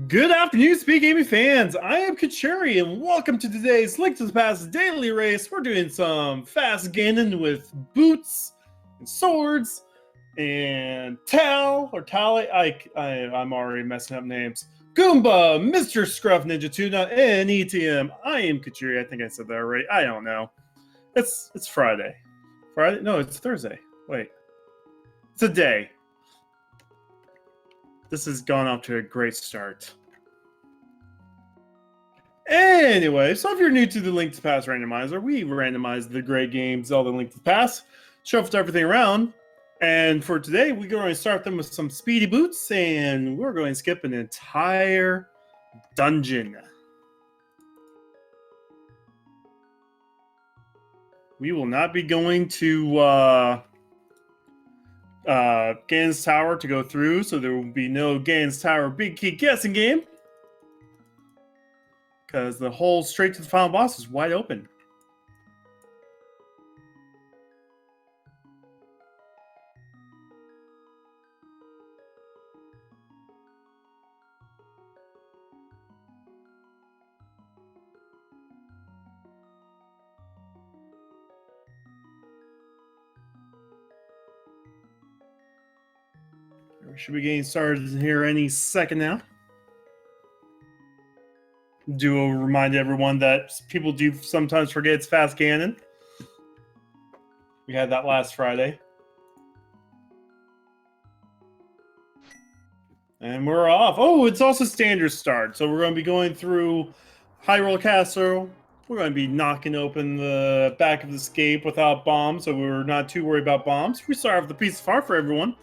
Good afternoon, Speak Gaming fans. I am Kachuri, and welcome to today's Link to the Past daily race. We're doing some fast Ganon with boots and swords and Tally. I'm already messing up names. Goomba, Mr. Scruff Ninja Tuna, and ETM. I am Kachuri. I think I said that right. I don't know. It's Friday. Friday? No, it's Thursday. Wait. It's a day. This has gone off to a great start. Anyway, so if you're new to the Link to the Past randomizer, we randomize the great games Zelda Link to the Past, shuffle everything around, and for today, we're going to start them with some speedy boots, and we're going to skip an entire dungeon. We will not be going to Ganon's Tower to go through, so there will be no Ganon's Tower Big Key guessing game, because the hole straight to the final boss is wide open. We should be getting started here any second now. Do remind everyone that people do sometimes forget it's Fast Ganon. We had that last Friday. And we're off. Oh, it's also standard start. So we're going to be going through Hyrule Castle. We're going to be knocking open the back of the escape without bombs, so we're not too worried about bombs. We start off with a piece of art for everyone.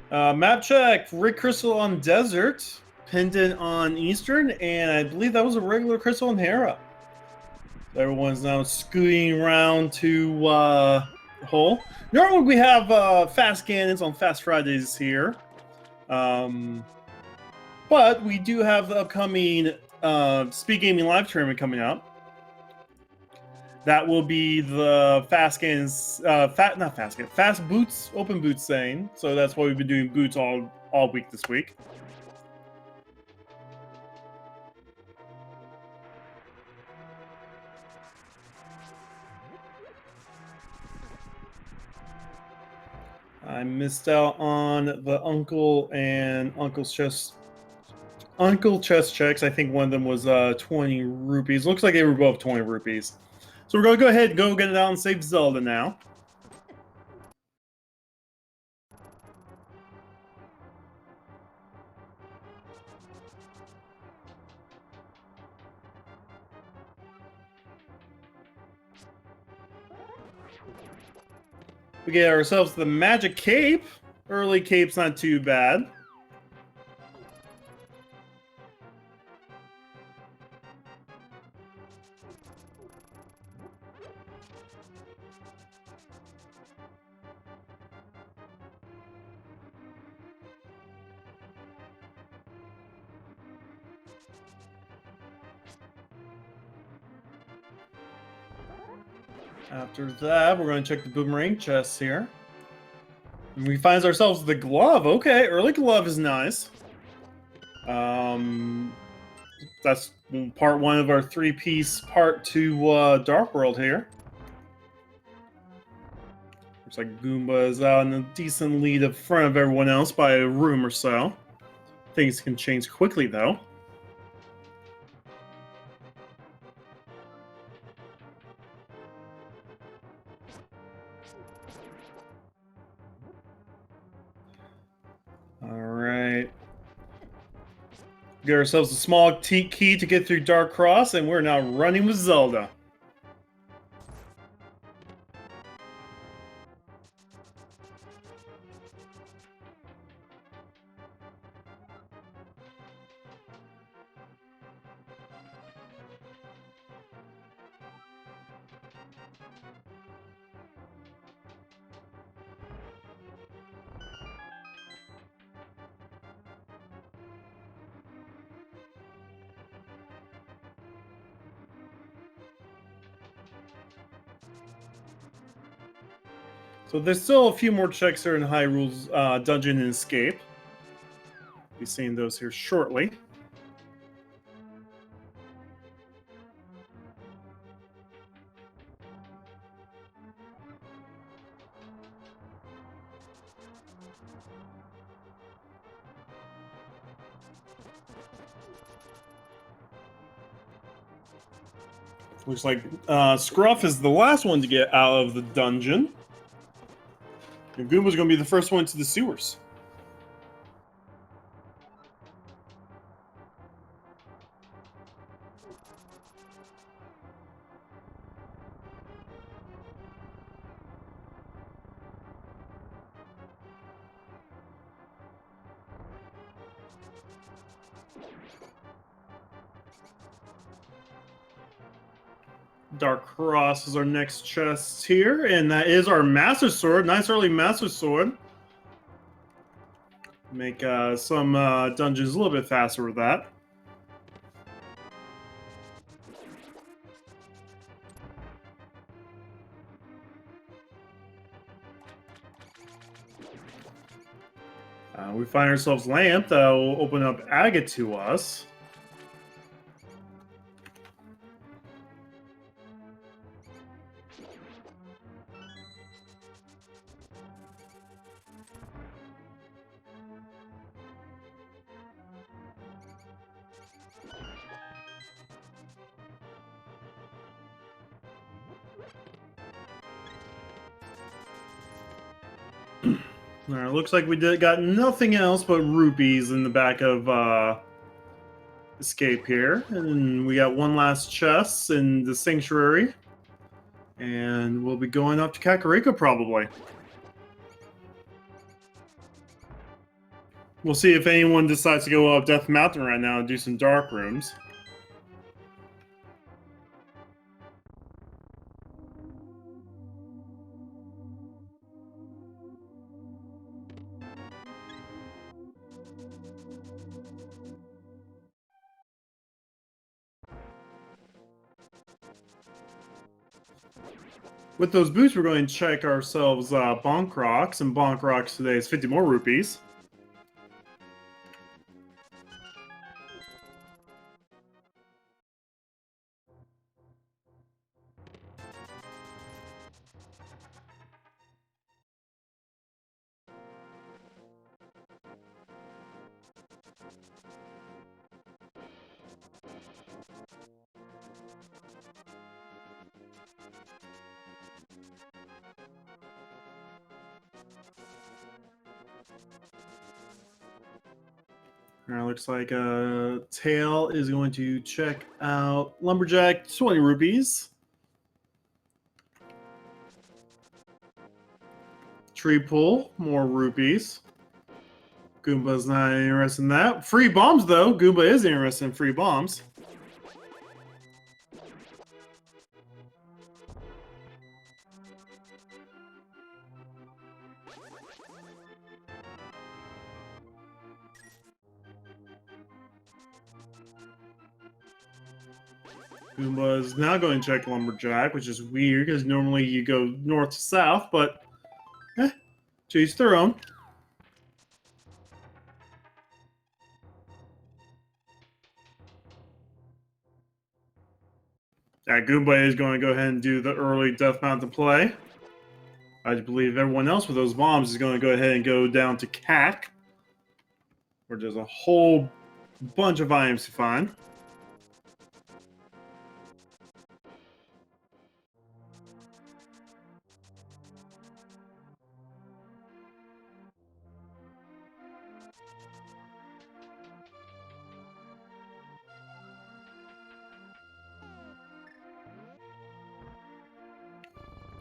Map check. Rick Crystal on Desert, Pendant on Eastern, and I believe that was a regular Crystal on Hera. Everyone's now scooting around to the hole. Normally we have Fast Ganons on Fast Fridays here. But we do have the upcoming Speed Gaming Live tournament coming up. That will be the Fast Ganons, Fast Boots, Open Boots saying. So that's why we've been doing boots all week this week. I missed out on the uncle and uncle's chest checks. I think one of them was 20 rupees. Looks like they were both 20 rupees. So we're going to go ahead and go get it out and save Zelda now. We get ourselves the magic cape. Early cape's not too bad. After that, we're going to check the boomerang chests here. And we find ourselves the glove. Okay, early glove is nice. That's part one of our three-piece part two Dark World here. Looks like Goomba is out in a decent lead in front of everyone else by a room or so. Things can change quickly, though. Alright. Get ourselves a small key to get through Dark Cross, and we're now running with Zelda. So there's still a few more checks here in Hyrule's dungeon and escape. Be seeing those here shortly. Looks like Scruff is the last one to get out of the dungeon. And Goomba's going to be the first one to the sewers. Dark Cross is our next chest here, and that is our Master Sword. Nice early Master Sword. Make some dungeons a little bit faster with that. We find ourselves Lamp that will open up Agate to us. Alright, looks like we got nothing else but rupees in the back of escape here. And we got one last chest in the sanctuary. And we'll be going up to Kakariko probably. We'll see if anyone decides to go up Death Mountain right now and do some dark rooms. With those boots, we're going to check ourselves Bonk Rocks, and Bonk Rocks today is 50 more rupees. Looks like Tail is going to check out Lumberjack, 20 rupees. Tree Pull, more rupees. Goomba's not interested in that. Free bombs, though. Goomba is interested in free bombs. Goomba is now going to check Lumberjack, which is weird because normally you go north to south, but to each their own. Goomba is going to go ahead and do the early Death Mountain play. I believe everyone else with those bombs is going to go ahead and go down to Cack, where there's a whole bunch of items to find.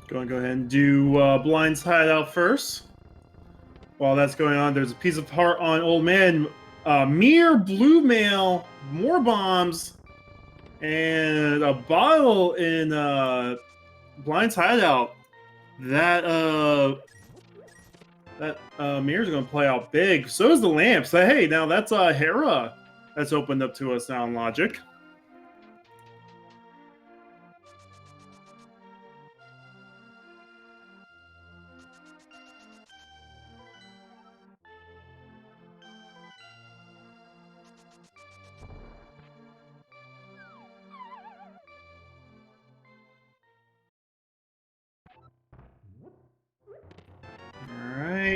Going to go ahead and do Blind's Hideout first. While that's going on, there's a piece of heart on Old Man. Mere blue mail, more bombs, and a bottle in Blind's Hideout. That mirror's going to play out big. So is the lamp. So hey, now that's Hera that's opened up to us now in Logic.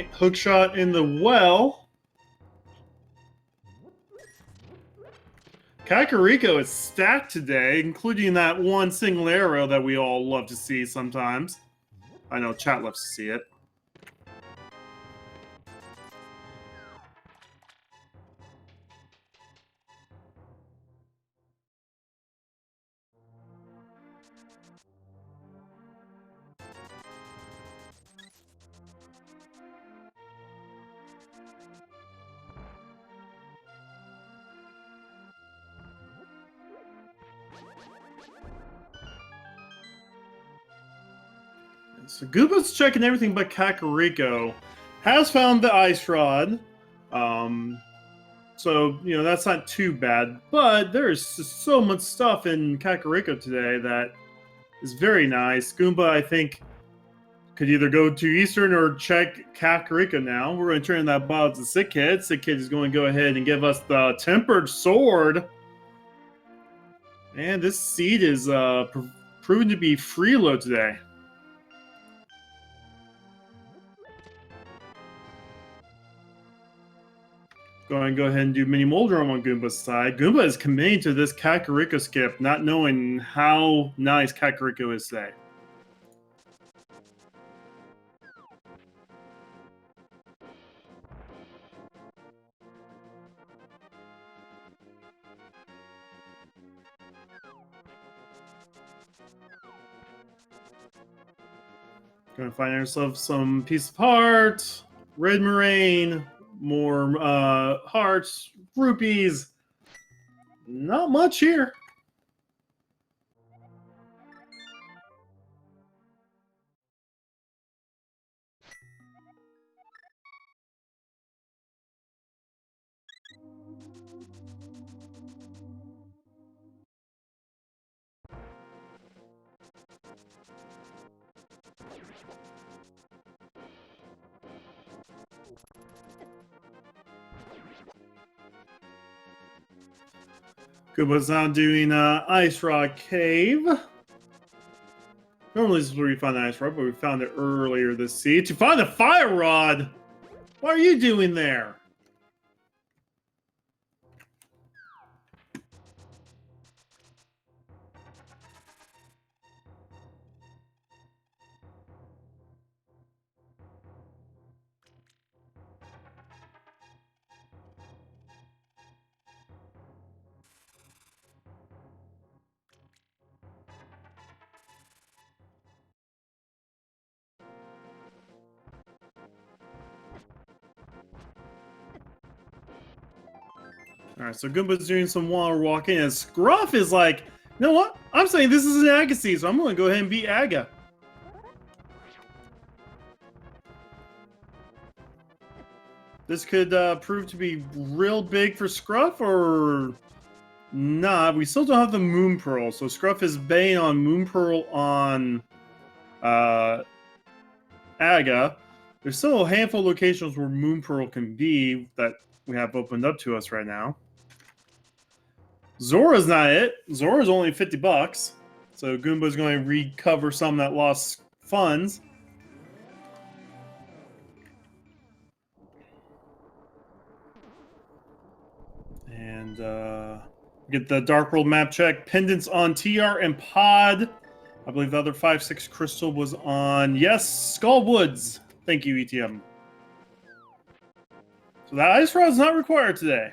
Alright, hookshot in the well. Kakariko is stacked today, including that one single arrow that we all love to see sometimes. I know chat loves to see it. So Gooba's checking everything but Kakariko. Has found the ice rod. So, you know, that's not too bad. But there's just so much stuff in Kakariko today that is very nice. Goomba, I think, could either go to Eastern or check Kakariko now. We're going to turn that bottle to Sick Kid. Sick Kid is going to go ahead and give us the Tempered Sword. And this seed is proven to be freeload today. Go ahead and do mini Moldrum on Goomba's side. Goomba is committing to this Kakariko skip, not knowing how nice Kakariko is today. Gonna find ourselves some piece of heart, red moraine, more hearts, rupees. Not much here. Goomba's now doing Ice Rock Cave. Normally this is where we find the Ice Rod, but we found it earlier this seed. To find the Fire Rod! What are you doing there? Alright, so Goomba's doing some water walking, and Scruff is like, you know what? I'm saying this is an Agassiz, so I'm going to go ahead and beat Aga. This could prove to be real big for Scruff, or not. We still don't have the Moon Pearl, so Scruff is baying on Moon Pearl on Aga. There's still a handful of locations where Moon Pearl can be that we have opened up to us right now. Zora's not it. Zora's only 50 bucks. So Goomba's going to recover some that lost funds. And get the Dark World map check. Pendants on TR and Pod. I believe the other 5-6 crystal was on, yes, Skull Woods. Thank you, ETM. So that Ice Rod's not required today.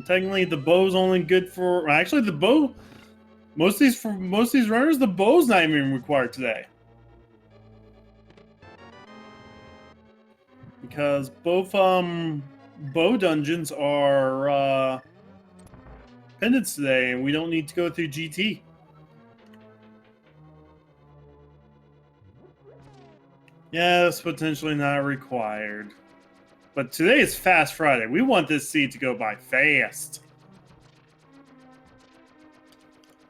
Technically, the bow's only good for. Actually, the bow. Most of these runners, the bow's not even required today. Because both bow dungeons are pendants today, and we don't need to go through GT. Yes, potentially not required. But today is Fast Friday. We want this seed to go by fast.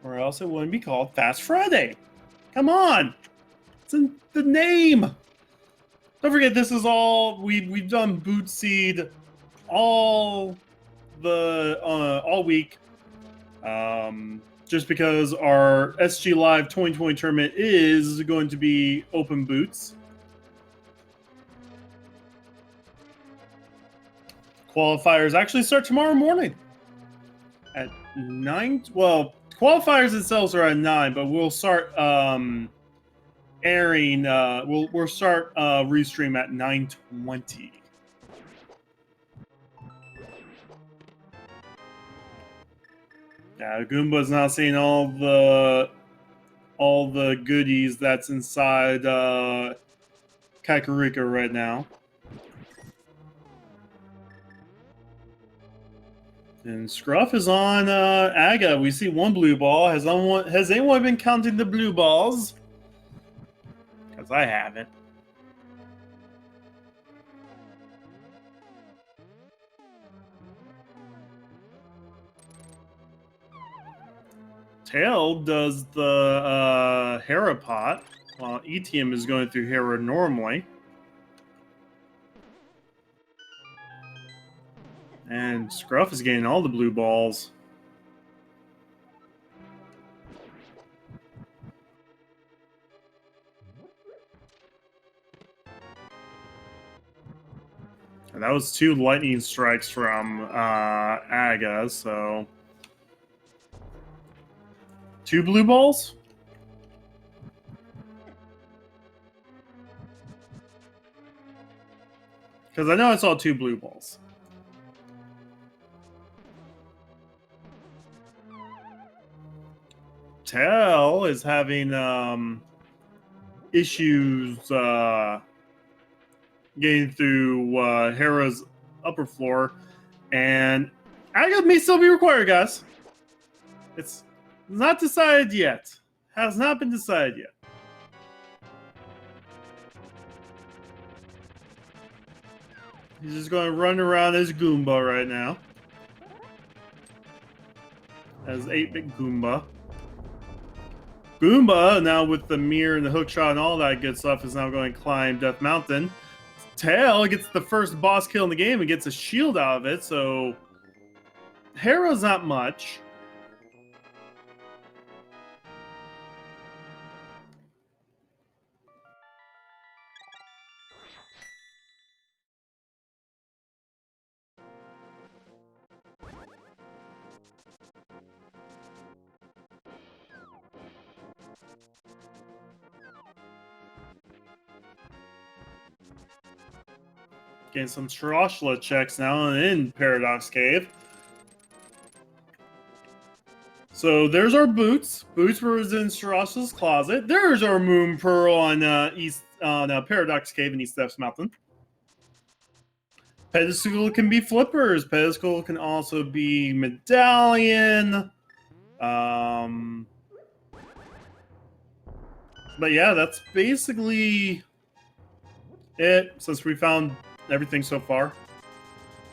Or else it wouldn't be called Fast Friday. Come on! It's in the name! Don't forget, this is all... We've done Boot Seed all week, just because our SG Live 2020 tournament is going to be open boots. Qualifiers actually start tomorrow morning at 9. Well, qualifiers themselves are at 9, but we'll start airing. We'll start restream at 9:20. Yeah, Goomba's not seeing all the goodies that's inside Kakariko right now. And Scruff is on Aga. We see one blue ball. Has anyone been counting the blue balls? Because I haven't. Tail does the Hera pot, while ETM is going through Hera normally. And Scruff is getting all the blue balls. And that was 2 lightning strikes from Aga, so 2 blue balls? Because I know I saw 2 blue balls. Tell is having issues getting through Hera's upper floor, and Aga may still be required, guys. It's not decided yet. Has not been decided yet. He's just going to run around as Goomba right now. As 8-bit Goomba. Goomba, now with the mirror and the hookshot and all that good stuff, is now going to climb Death Mountain. Tail gets the first boss kill in the game and gets a shield out of it, so Hera's not much. Getting some Shroshla checks now in Paradox Cave. So there's our boots. Boots was in Shroshla's closet. There's our Moon Pearl on Paradox Cave in East Death's Mountain. Pedestal can be flippers. Pedestal can also be medallion. But yeah, that's basically it, since we found everything so far.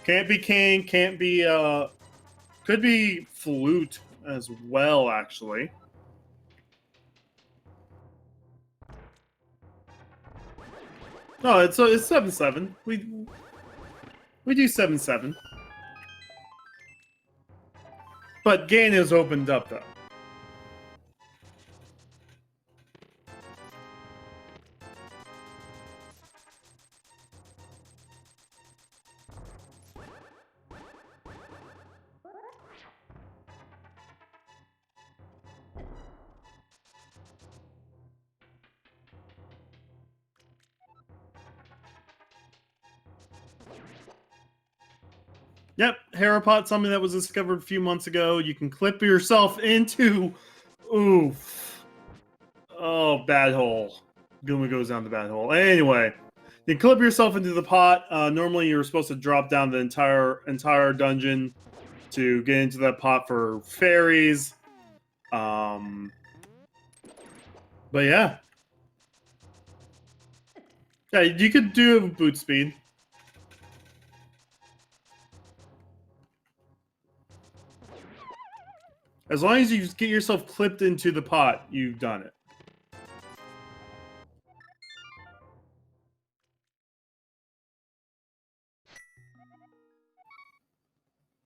Can't be cane, can't be could be flute as well, actually. No, it's 7-7. We do 7-7. But Ganon is opened up though. Yep, Herapot, something that was discovered a few months ago. You can clip yourself into... Oof. Oh, bad hole. Goomba goes down the bad hole. Anyway, you clip yourself into the pot. Normally, you're supposed to drop down the entire dungeon to get into that pot for fairies. But yeah. Yeah, you could do boot speed. As long as you get yourself clipped into the pot, you've done it.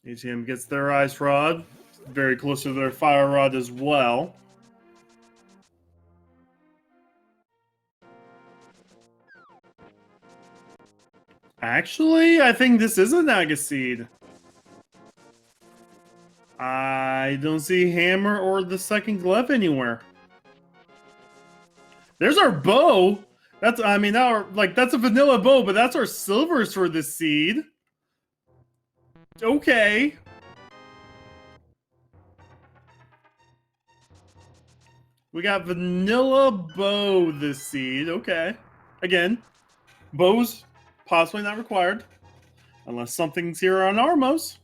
ATM gets their ice rod, very close to their fire rod as well. Actually, I think this is a Naga seed. I don't see hammer or the second glove anywhere. There's our bow. That's, I mean, that's a vanilla bow, but that's our silvers for this seed. Okay. We got vanilla bow this seed. Okay. Again, bows possibly not required. Unless something's here on Armos.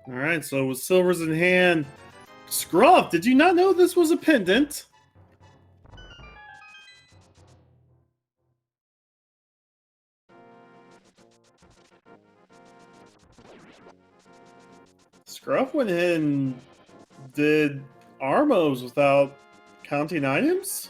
All right, so with silvers in hand, Scruff, did you not know this was a pendant? Scruff went ahead and did Armos without counting items?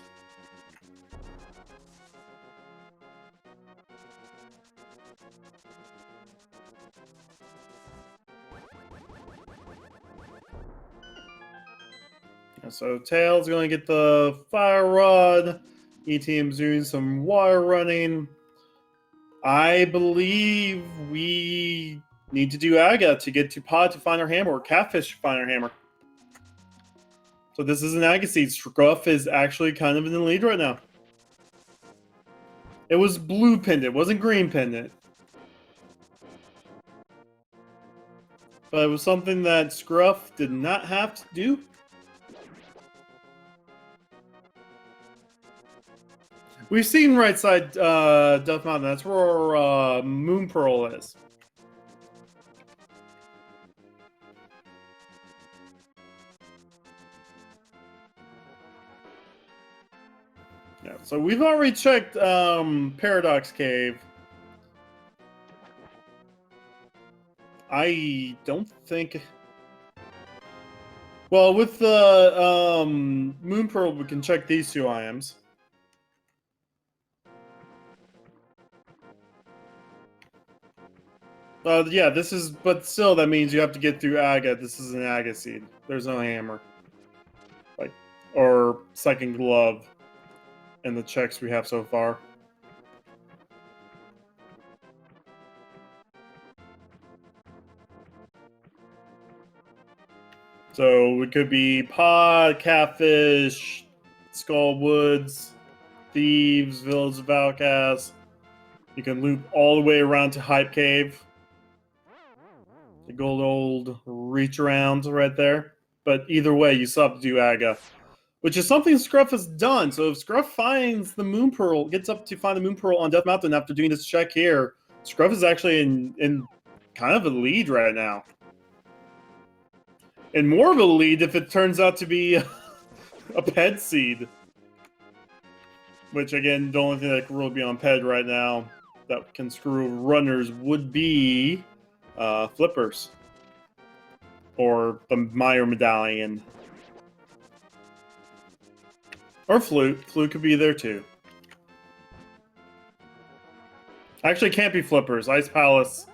So Tails going to get the fire rod. E-Team's doing some wire running. I believe we need to do Aga to get to Pod to find our hammer, or Catfish to find our hammer. So this is an Aga seed. Scruff is actually kind of in the lead right now. It was blue pendant, it wasn't green pendant. But it was something that Scruff did not have to do. We've seen right side Death Mountain. That's where Moon Pearl is. Yeah, so we've already checked Paradox Cave. I don't think... Well, with the Moon Pearl, we can check these two items. Yeah, this is, but still, that means you have to get through Aga. This is an Aga seed. There's no hammer, like, or second glove, in the checks we have so far. So it could be Pod, Catfish, Skull Woods, Thieves, Village of Outcasts. You can loop all the way around to Hype Cave. The good old reach around right there. But either way, you still have to do Aga, which is something Scruff has done. So if Scruff finds the Moon Pearl, gets up to find the Moon Pearl on Death Mountain after doing this check here, Scruff is actually in kind of a lead right now. And more of a lead if it turns out to be a Ped seed. Which, again, the only thing that can really be on Ped right now that can screw runners would be Flippers. Or the Meyer Medallion. Or Flute. Flute could be there too. Actually, it can't be Flippers. Ice Palace.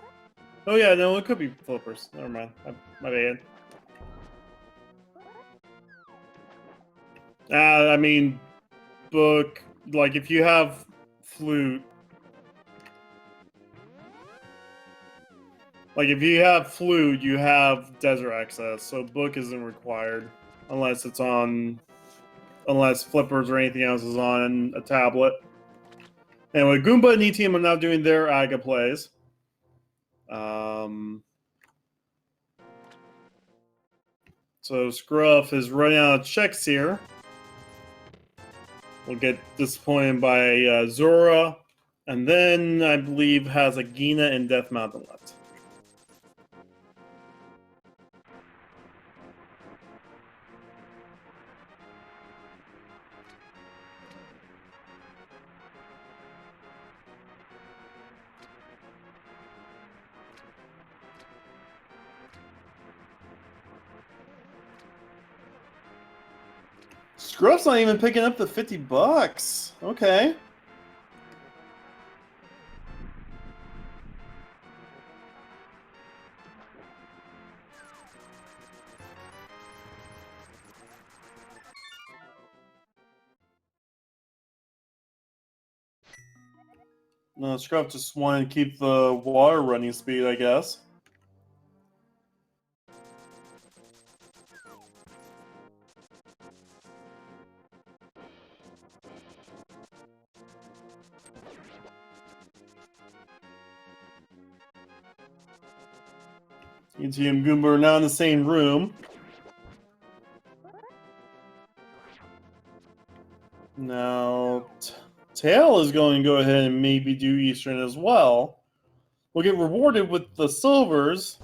Oh yeah, no, it could be Flippers. Never mind. My bad. I mean, Book, like, if you have Flute... Like, if you have Flute, you have Desert Access, so Book isn't required. Unless it's on... Unless Flippers or anything else is on a tablet. Anyway, Goomba and E-Team are now doing their Aga plays. So Scruff is running out of checks here. We'll get disappointed by Zora. And then, I believe, has a Gina and Death Mountain left. Scruff's not even picking up the $50. Okay. No, Scruff just wanted to keep the water running speed, I guess. E.T. and Goomba are now in the same room. Now, Tail is going to go ahead and maybe do Eastern as well. We'll get rewarded with the silvers,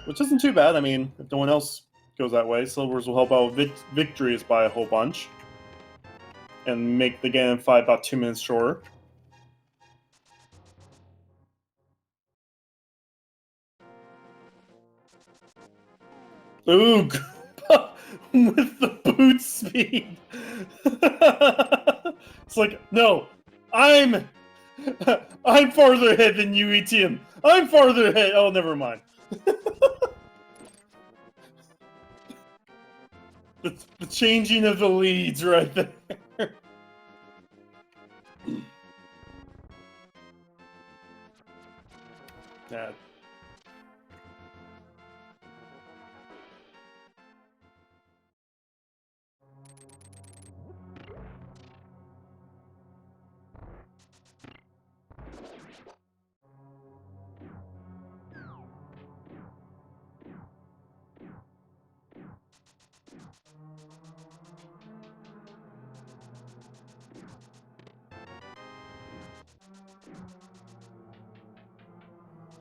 which isn't too bad. I mean, if no one else goes that way, silvers will help out with victories by a whole bunch. And make the Ganon fight about 2 minutes shorter. Ooh, with the boot speed. It's like, no, I'm farther ahead than you, ETM. I'm farther ahead. Oh, never mind. the changing of the leads right there. Yeah.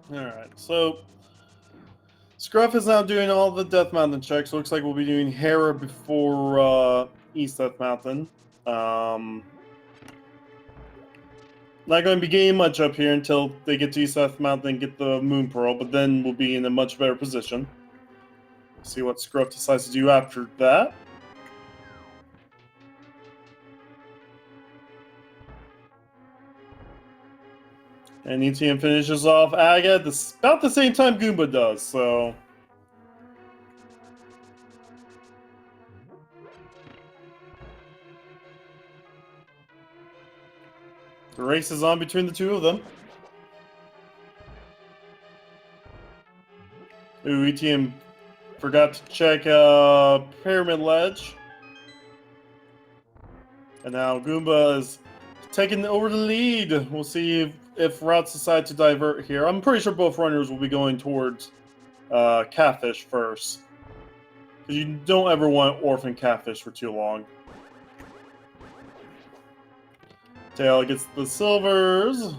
Alright, so Scruff is now doing all the Death Mountain checks. Looks like we'll be doing Hera before East Death Mountain. Not going to be gaining much up here until they get to East Death Mountain and get the Moon Pearl, but then we'll be in a much better position. See what Scruff decides to do after that. And ETM finishes off Aga about the same time Goomba does, so... The race is on between the two of them. Ooh, ETM forgot to check Pyramid Ledge. And now Goomba is taking over the lead. We'll see if routes decide to divert here. I'm pretty sure both runners will be going towards Catfish first. Because you don't ever want Orphan Catfish for too long. Tail gets the silvers.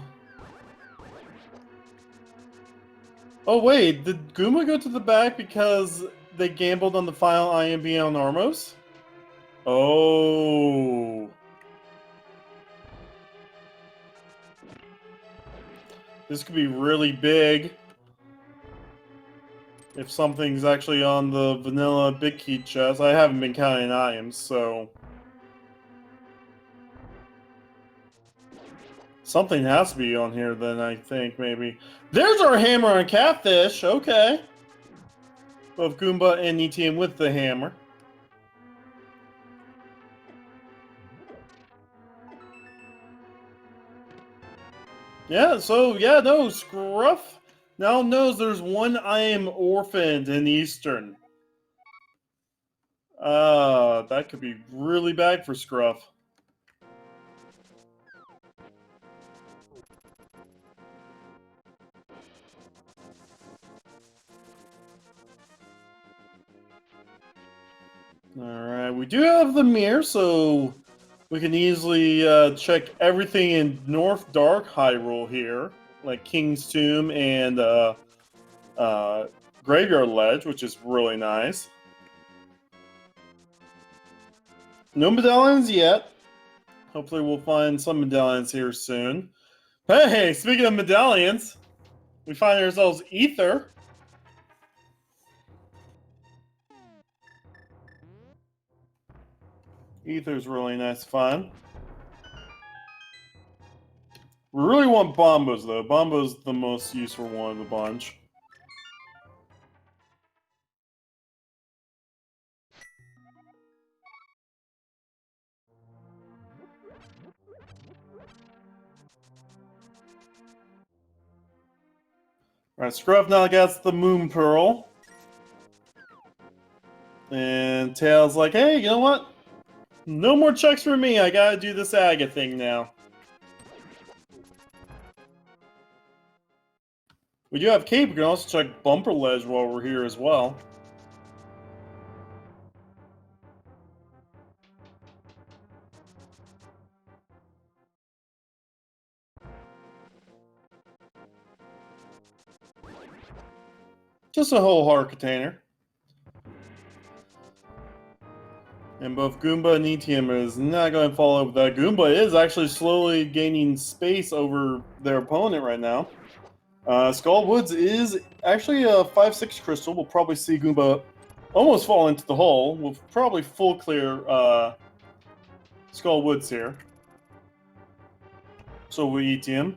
Oh wait, did Goomba go to the back because they gambled on the final IMB on Armos? Oh. This could be really big. If something's actually on the vanilla Big Key chest. I haven't been counting items, so... Something has to be on here then, I think, maybe. There's our hammer on Catfish! Okay. Both Goomba and ETM with the hammer. Yeah, so, yeah, no, Scruff now knows there's one I am orphaned in Eastern. That could be really bad for Scruff. Alright, we do have the mirror, so we can easily check everything in North Dark Hyrule here, like King's Tomb and Graveyard Ledge, which is really nice. No medallions yet. Hopefully we'll find some medallions here soon. Hey, speaking of medallions, we find ourselves Ether. Ether's really nice fun. We really want Bombos, though. Bombo's the most useful one of the bunch. Alright, Scruff now gets the Moon Pearl. And Tails like, hey, you know what? No more checks for me. I gotta do this Aga thing now. We do have Cape. We can also check Bumper Ledge while we're here as well. Just a whole heart container. And both Goomba and Etium is not going to follow up with that. Goomba is actually slowly gaining space over their opponent right now. Skull Woods is actually a 5-6 crystal. We'll probably see Goomba almost fall into the hole. We'll probably full clear Skull Woods here. So we Etium.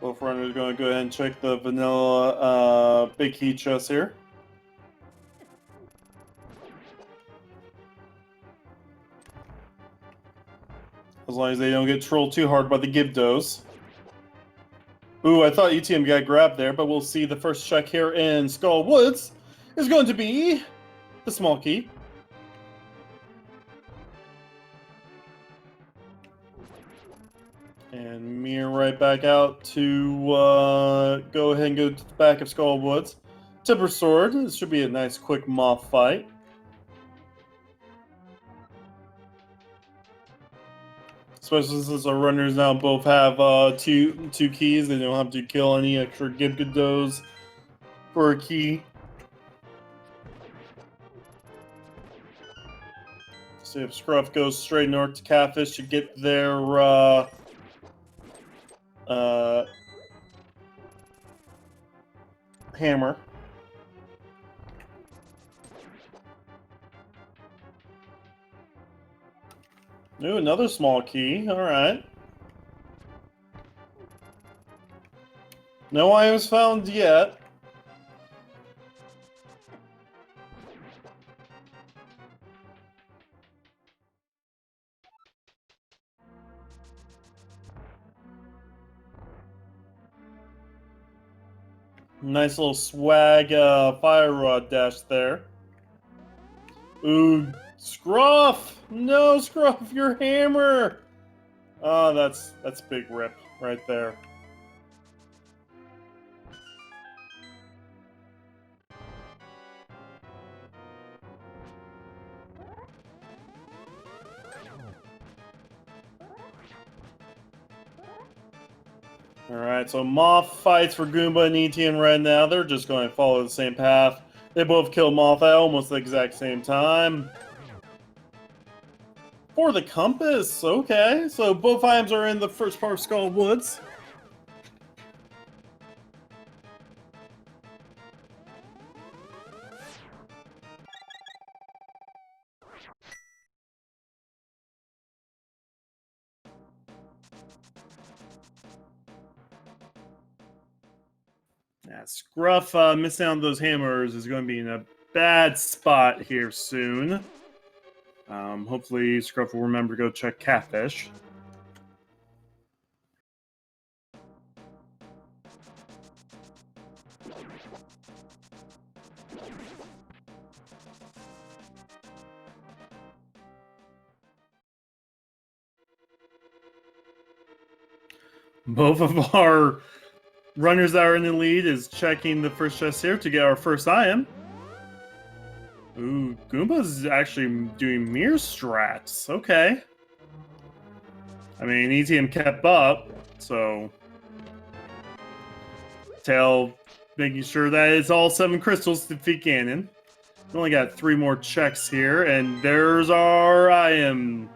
Both runners are going to go ahead and check the vanilla big key chest here. As long as they don't get trolled too hard by the Gibdos. Ooh, I thought ETM got grabbed there, but we'll see the first check here in Skull Woods is going to be the small key. And mirror right back out to go ahead and go to the back of Skull Woods. Timber Sword. This should be a nice quick moth fight. Especially since our runners now both have two keys. They don't have to kill any extra Gibgados for a key. So if Scruff goes straight north to Catfish to get their hammer. Ooh, another small key. Alright. No items found yet. Nice little swag fire rod dash there. Ooh, Scruff! No, Scruff, your hammer! Oh, that's big rip right there. Alright, so Moth fights for Goomba and Etienne right now. They're just going to follow the same path. They both kill Moth at almost the exact same time. For the compass, okay. So both items are in the first part of Skull Woods. Yeah, Scruff missing out on those hammers is going to be in a bad spot here soon. Hopefully Scruff will remember to go check Catfish. Both of our runners that are in the lead is checking the first chest here to get our first item. Ooh, Goomba's actually doing mirror strats. Okay. I mean, ETM kept up, so Tail making sure that it's all 7 crystals to defeat Ganon. We only got 3 more checks here, and there's our item.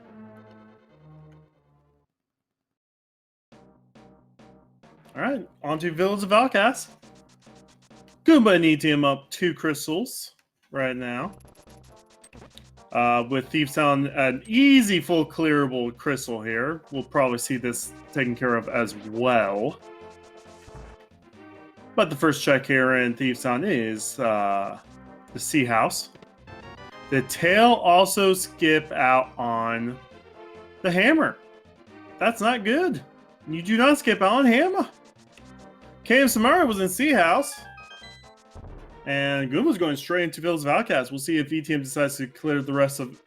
Alright, on to Village of Outcast. Goomba and ETM up 2 crystals right now. With Thieves Town, an easy full clearable crystal here. We'll probably see this taken care of as well. But the first check here in Thieves Town is the Sea House. The tail also skip out on the hammer. That's not good. You do not skip out on hammer. KM Samara was in Sea House. And Goomba's going straight into Village of Outcast. We'll see if ETM decides to clear the rest of...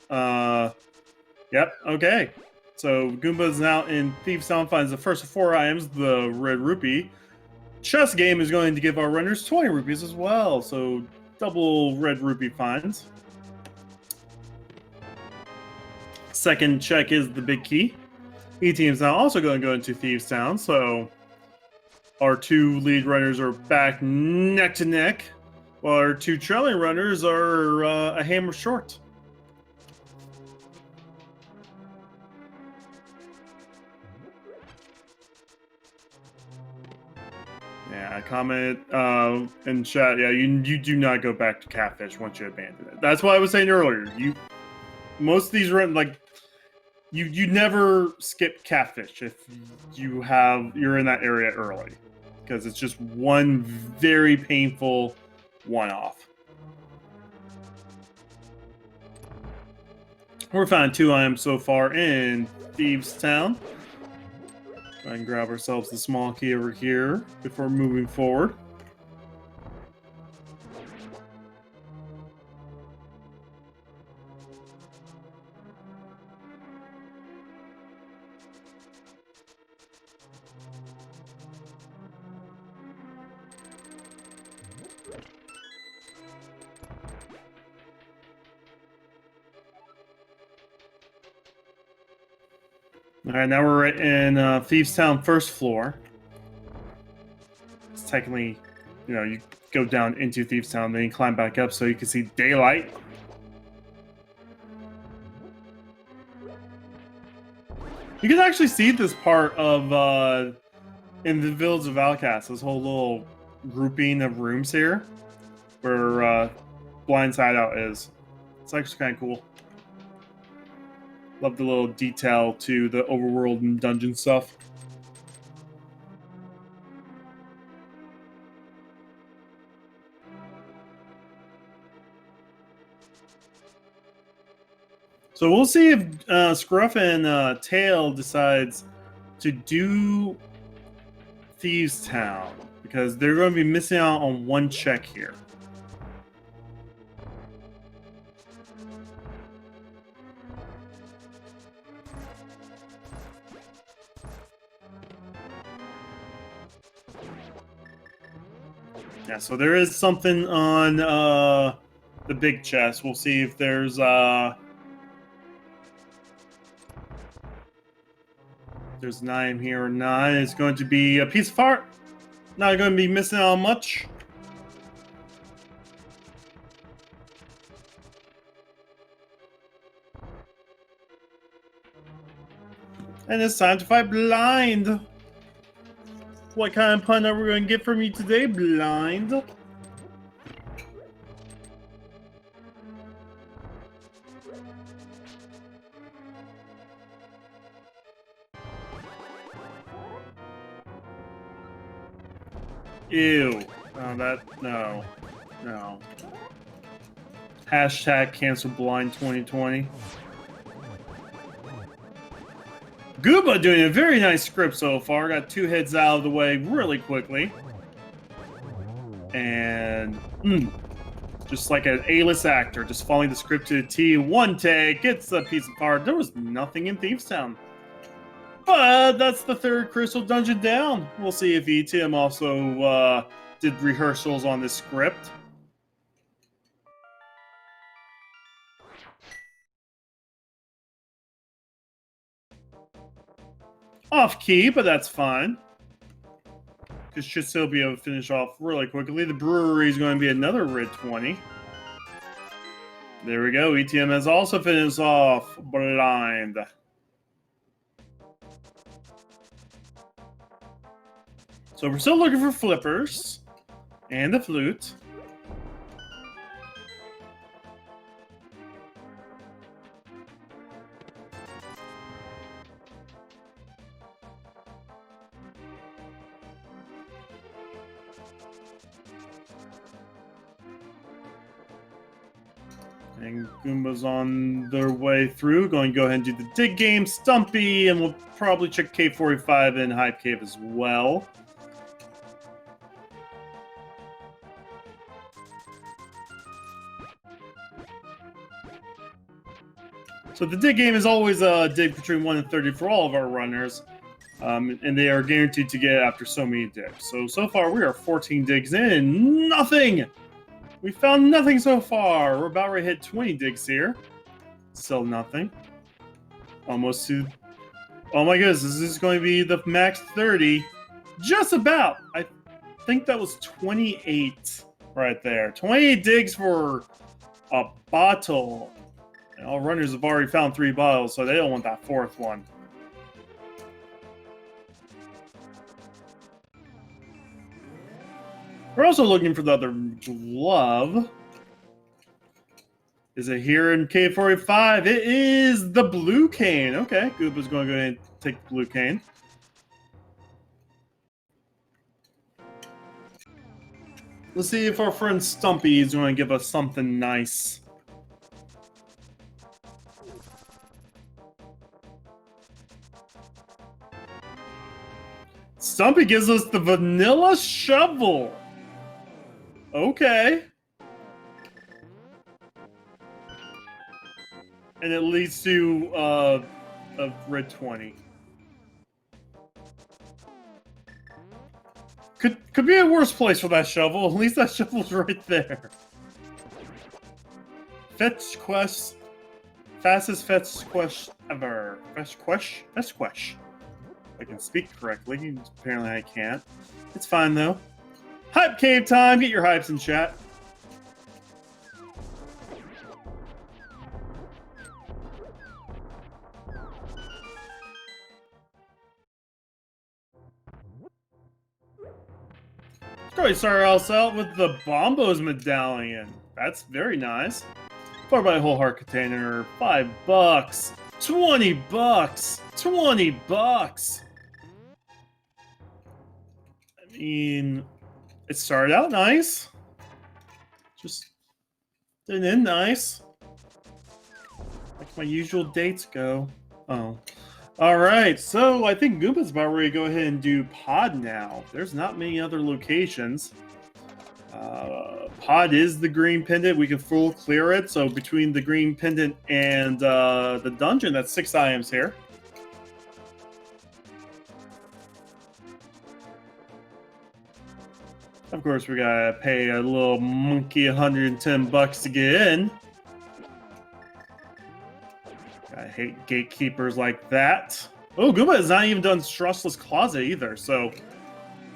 Yep, okay. So Goomba's now in Thieves Town, finds the first of 4 items, the red rupee. Chess game is going to give our runners 20 rupees as well. So double red rupee finds. Second check is the big key. ETM's now also going to go into Thieves Town. So our 2 lead runners are back neck to neck, while our 2 trailing runners are a hammer short. Yeah, comment in chat. Yeah, you do not go back to catfish once you abandon it. That's what I was saying earlier. Most of these run like you never skip catfish if you're in that area early, because it's just one very painful one-off. We're finding 2 items so far in Thieves Town. Go ahead and grab ourselves the small key over here before moving forward. All right, now we're in Thieves Town first floor. It's technically, you go down into Thieves Town, then you climb back up so you can see daylight. You can actually see this part of in the Village of Outcast, this whole little grouping of rooms here, where Blind Hideout is. It's actually kind of cool. Love the little detail to the overworld and dungeon stuff. So we'll see if Scruff and Tail decides to do Thieves Town, because they're going to be missing out on 1 check here. Yeah, so there is something on the big chest. We'll see if there's an item here or not. It's going to be a piece of art. Not going to be missing out on much. And it's time to fight Blind. What kind of pun are we going to get from you today, Blind? Ew. No. Hashtag cancel Blind 2020. Goomba doing a very nice script so far. Got 2 hits out of the way really quickly. And just like an A-list actor, just following the script to the T. 1 take, gets a piece of art. There was nothing in Thieves Town. But that's the third crystal dungeon down. We'll see if ETM also did rehearsals on this script. Off key, but that's fine. Because should still be able to finish off really quickly. The brewery is going to be another red 20. There we go. ETM has also finished off blind. So we're still looking for flippers and the flute. And Goomba's on their way through. Going to go ahead and do the dig game, Stumpy, and we'll probably check Cave 45 and Hype Cave as well. So the dig game is always a dig between 1 and 30 for all of our runners. And they are guaranteed to get after so many digs. So far we are 14 digs in and nothing! We found nothing so far. We're about ready to hit 20 digs here. Still nothing. Almost to... Oh my goodness, this is going to be the max 30. Just about! I think that was 28 right there. 28 digs for a bottle. And all runners have already found 3 bottles, so they don't want that 4th one. We're also looking for the other glove. Is it here in Cave 45? It is the blue cane. Okay, Gooba's going to go ahead and take the blue cane. Let's see if our friend Stumpy is going to give us something nice. Stumpy gives us the vanilla shovel. Okay. And it leads to a red 20. Could be a worse place for that shovel. At least that shovel's right there. Fetch quest. Fastest fetch quest ever. Fetch quest? Fetch quest. I can speak correctly. Apparently I can't. It's fine though. Hype cave time! Get your hypes in chat. Probably start us out with the Bombos medallion. That's very nice. 4x whole heart container, $5. $20. $20. I mean, it started out nice. Just didn't end nice. Like my usual dates go. Oh. Alright, so I think Goomba's about ready to go ahead and do Pod now. There's not many other locations. Pod is the green pendant. We can full clear it. So between the green pendant and the dungeon, that's 6 items here. Of course, we gotta pay a little monkey $110 to get in. I hate gatekeepers like that. Oh, Goomba has not even done Trustless Closet either, so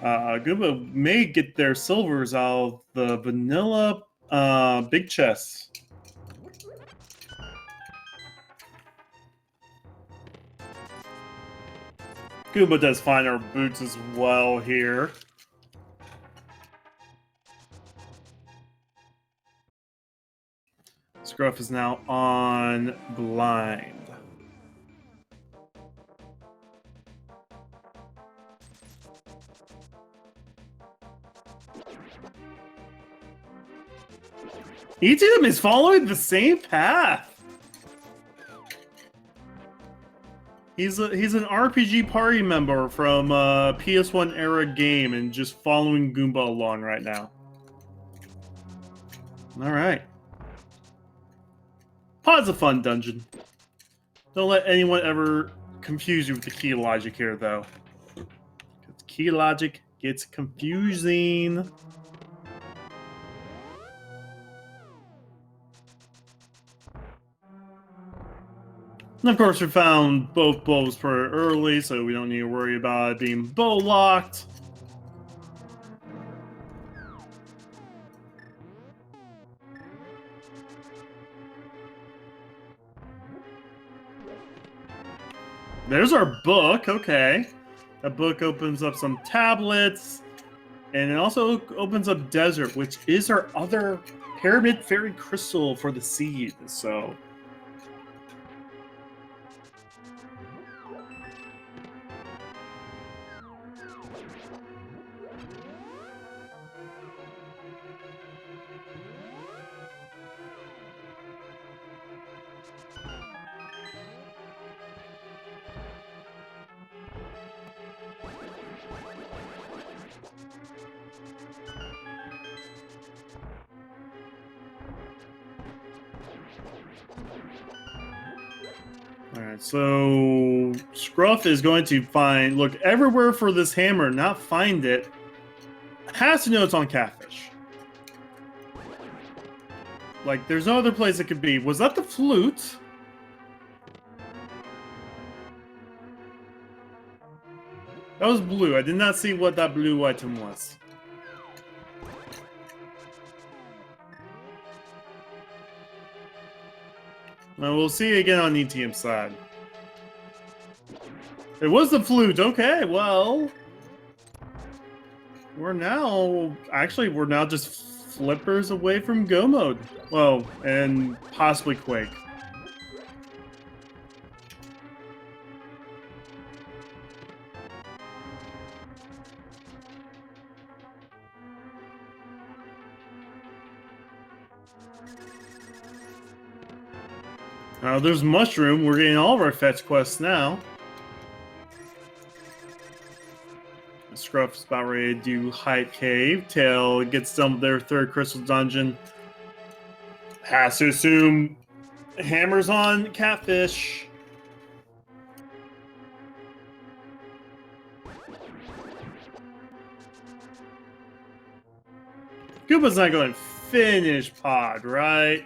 Goomba may get their silvers out of the vanilla big chest. Goomba does find our boots as well here. Scruff is now on blind. ETM is following the same path. He's an RPG party member from a PS1 era game and just following Goomba along right now. All right. Pod's a fun dungeon. Don't let anyone ever confuse you with the key logic here, though. Because key logic gets confusing. And of course, we found both bows pretty early, so we don't need to worry about it being bow locked. There's our book, okay. That book opens up some tablets, and it also opens up desert, which is our other pyramid fairy crystal for the seed, so... Alright, so Scruff is going to look everywhere for this hammer, not find it. Has to know it's on Catfish. Like, there's no other place it could be. Was that the flute? That was blue. I did not see what that blue item was. Well, we'll see it again on ETM's side. It was the flute. Okay, well... We're now just flippers away from Go mode. Well, and possibly Quake. There's Mushroom. We're getting all of our fetch quests now. Scruff's about ready to do Height Cave. Tail gets done with their third crystal dungeon. Has to assume hammers on Catfish. Koopa's not going to finish Pod, right?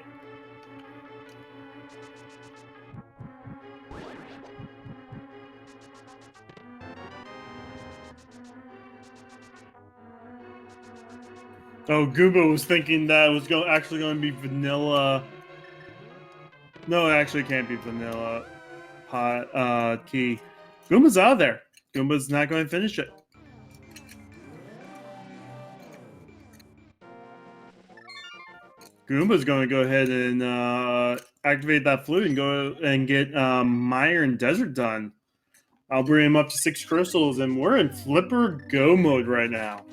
Oh, Goomba was thinking that it was actually going to be vanilla. No, it actually can't be vanilla. Key. Goomba's out of there. Goomba's not going to finish it. Goomba's going to go ahead and activate that flute and go and get Mire and Desert done. I'll bring him up to 6 crystals, and we're in Flipper Go mode right now.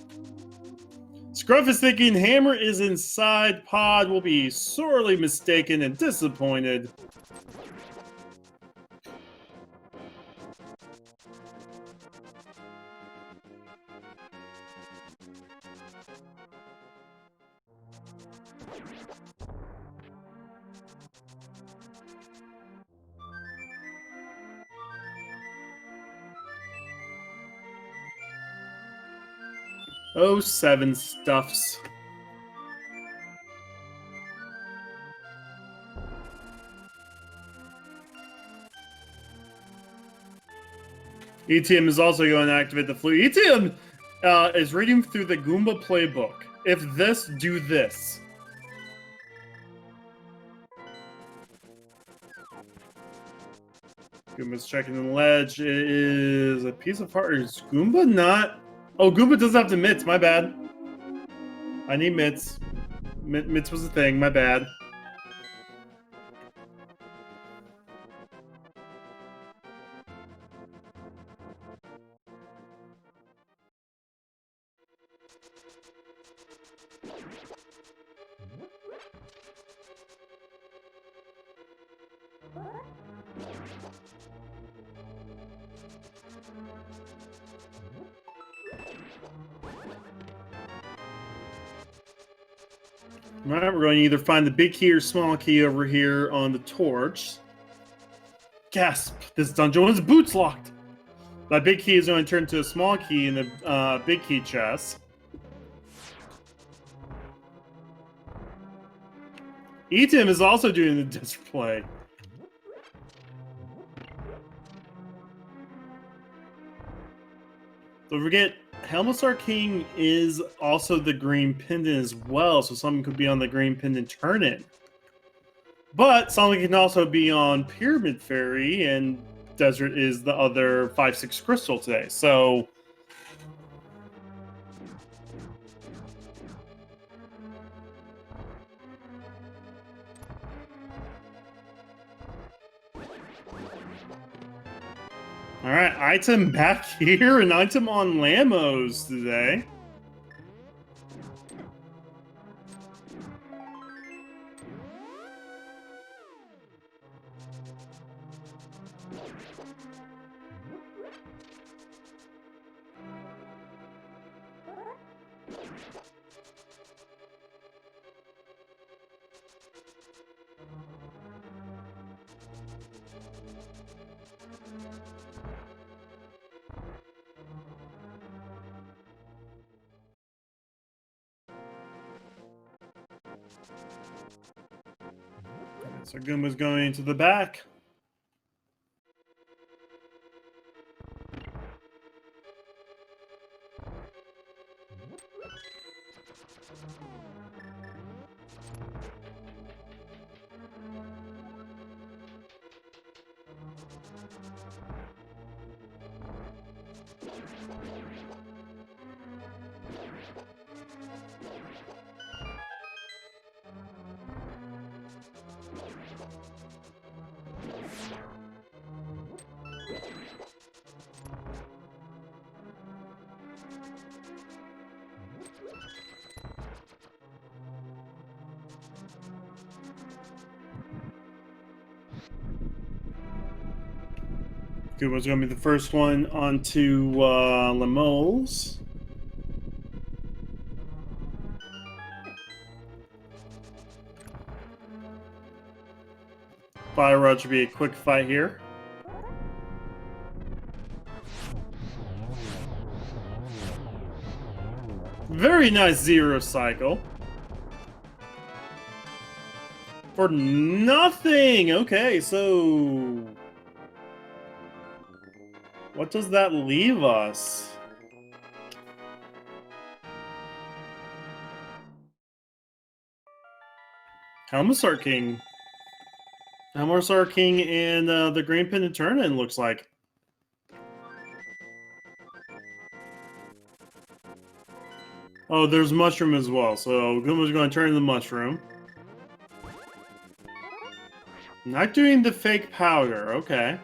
Scruff is thinking hammer is inside. Pod will be sorely mistaken and disappointed. Oh, 7 stuffs. ETM is also going to activate the flute. ETM is reading through the Goomba playbook. If this, do this. Goomba's checking the ledge. It is a piece of heart. Is Goomba not... Oh, Goomba does have the mitts. My bad. I need mitts. Mitts was a thing. My bad. Alright, we're going to either find the big key or small key over here on the torch. Gasp! This dungeon is boots locked! That big key is going to turn to a small key in the big key chest. Etim is also doing the display. Don't forget, Helmsar King is also the green pendant as well, so something could be on the green pendant turn-in. But something can also be on Pyramid Fairy, and Desert is the other 5/6 crystal today, so... Alright, item back here, an item on Lamos today. So Goomba's going into the back. Goomba's going to be the first one onto Lemos. Fire Rod should be a quick fight here. Very nice zero cycle. For nothing! Okay, so... what does that leave us? Helmsar King. Helmsar King and the Green Pendant Turn-In looks like. Oh, there's Mushroom as well, so Goomba's going to turn the Mushroom. Not doing the fake powder, okay.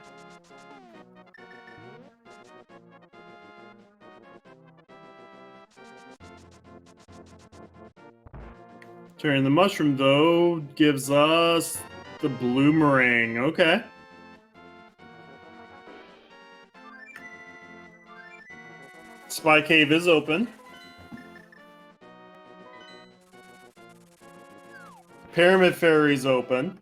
Turning the Mushroom, though, gives us the Bloomerang, okay. Spy Cave is open. Pyramid Fairy's open.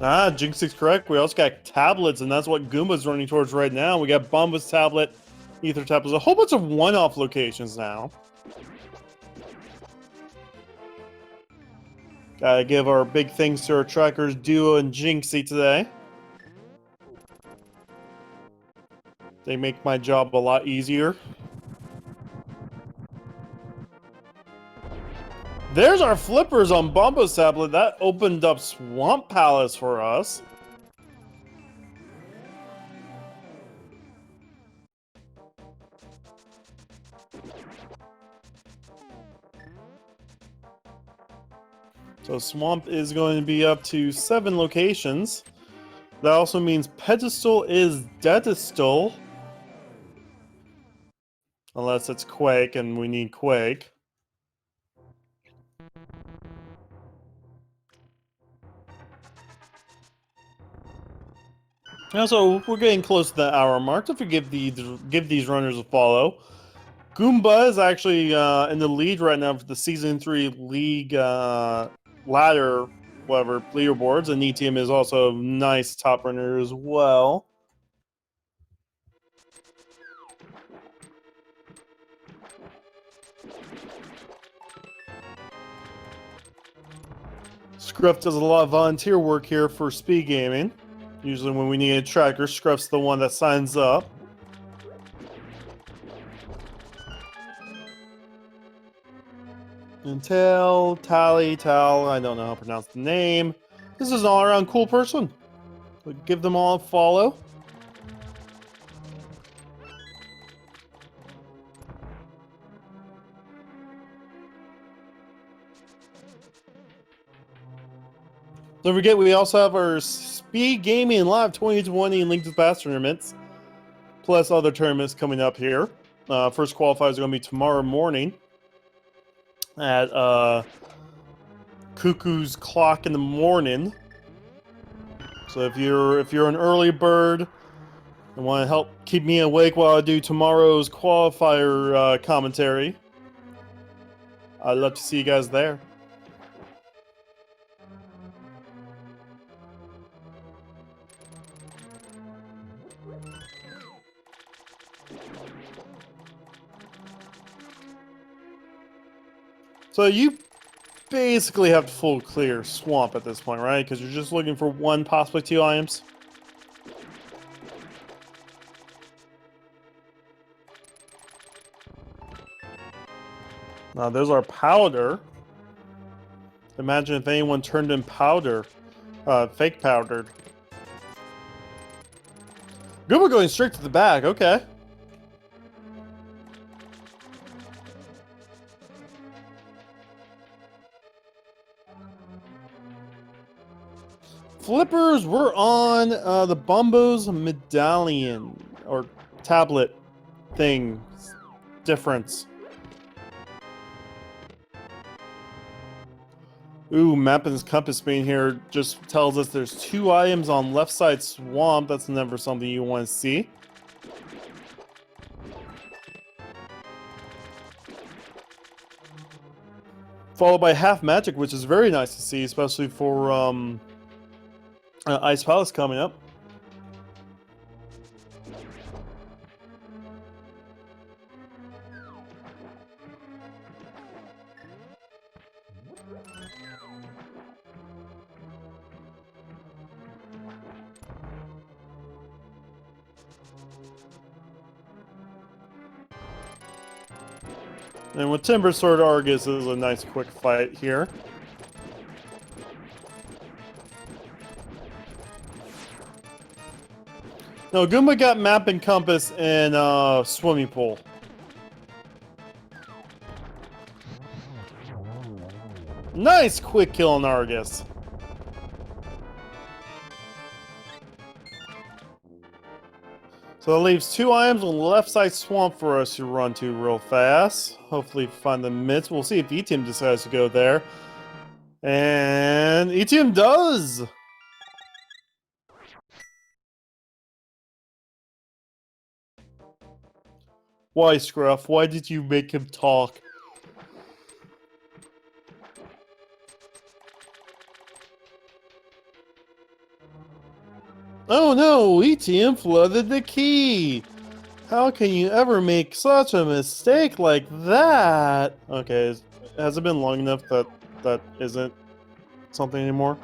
Ah, Jinx is correct. We also got tablets, and that's what Goomba's running towards right now. We got Bomba's tablet, Ether tablets, a whole bunch of one-off locations now. Gotta give our big thanks to our trackers, Duo and Jinxie today. They make my job a lot easier. There's our flippers on Bomba's tablet. That opened up Swamp Palace for us. So Swamp is going to be up to 7 locations. That also means Pedestal is Dedestal. Unless it's Quake and we need Quake. Also, we're getting close to the hour mark. Don't forget give these runners a follow. Goomba is actually in the lead right now for the Season 3 League ladder, whatever, leaderboards, and ETM is also a nice top runner as well. Scruff does a lot of volunteer work here for speed gaming. Usually when we need a tracker, Scruff's the one that signs up. And Tally, I don't know how to pronounce the name. This is an all-around cool person. We'll give them all a follow. Don't forget, we also have our Speed Gaming Live 2020 Link to the Past tournaments, plus other tournaments coming up here. First qualifiers are going to be tomorrow morning at Cuckoo's Clock in the morning. So if you're an early bird and want to help keep me awake while I do tomorrow's qualifier commentary, I'd love to see you guys there. So you basically have to full clear swamp at this point, right? Because you're just looking for one, possibly two items. Now there's our powder. Imagine if anyone turned in powder, fake powdered. Good, we're going straight to the back. Okay. Flippers, we're on the Bumbo's medallion or tablet thing difference. Ooh, Mappin's compass being here just tells us there's two items on left side swamp. That's never something you want to see. Followed by half magic, which is very nice to see, especially for Ice Palace coming up. And with Timber Sword Argus is a nice quick fight here. No, Goomba got map and compass and swimming pool. Nice quick kill on Argus. So that leaves two items on the left side swamp for us to run to real fast. Hopefully find the mitts. We'll see if ETM decides to go there. And ETM does! Why, Scruff? Why did you make him talk? Oh no, ETM flooded the key! How can you ever make such a mistake like that? Okay, has it been long enough that that isn't something anymore?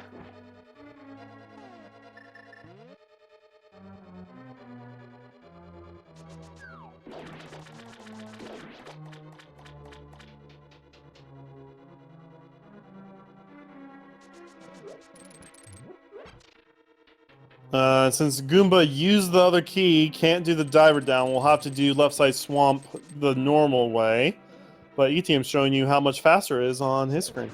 Since Goomba used the other key, can't do the diver down, we'll have to do left side swamp the normal way. But ETM's showing you how much faster it is on his screen.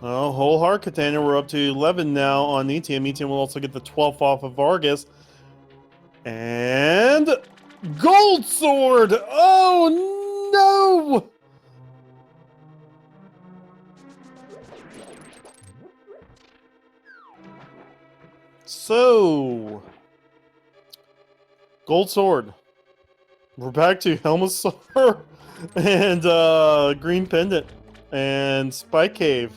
Oh, whole heart container. We're up to 11 now on ETM. ETM will also get the 12th off of Vargas. And gold sword. Oh no! So, gold sword. We're back to Helmasaur and green pendant and spike cave.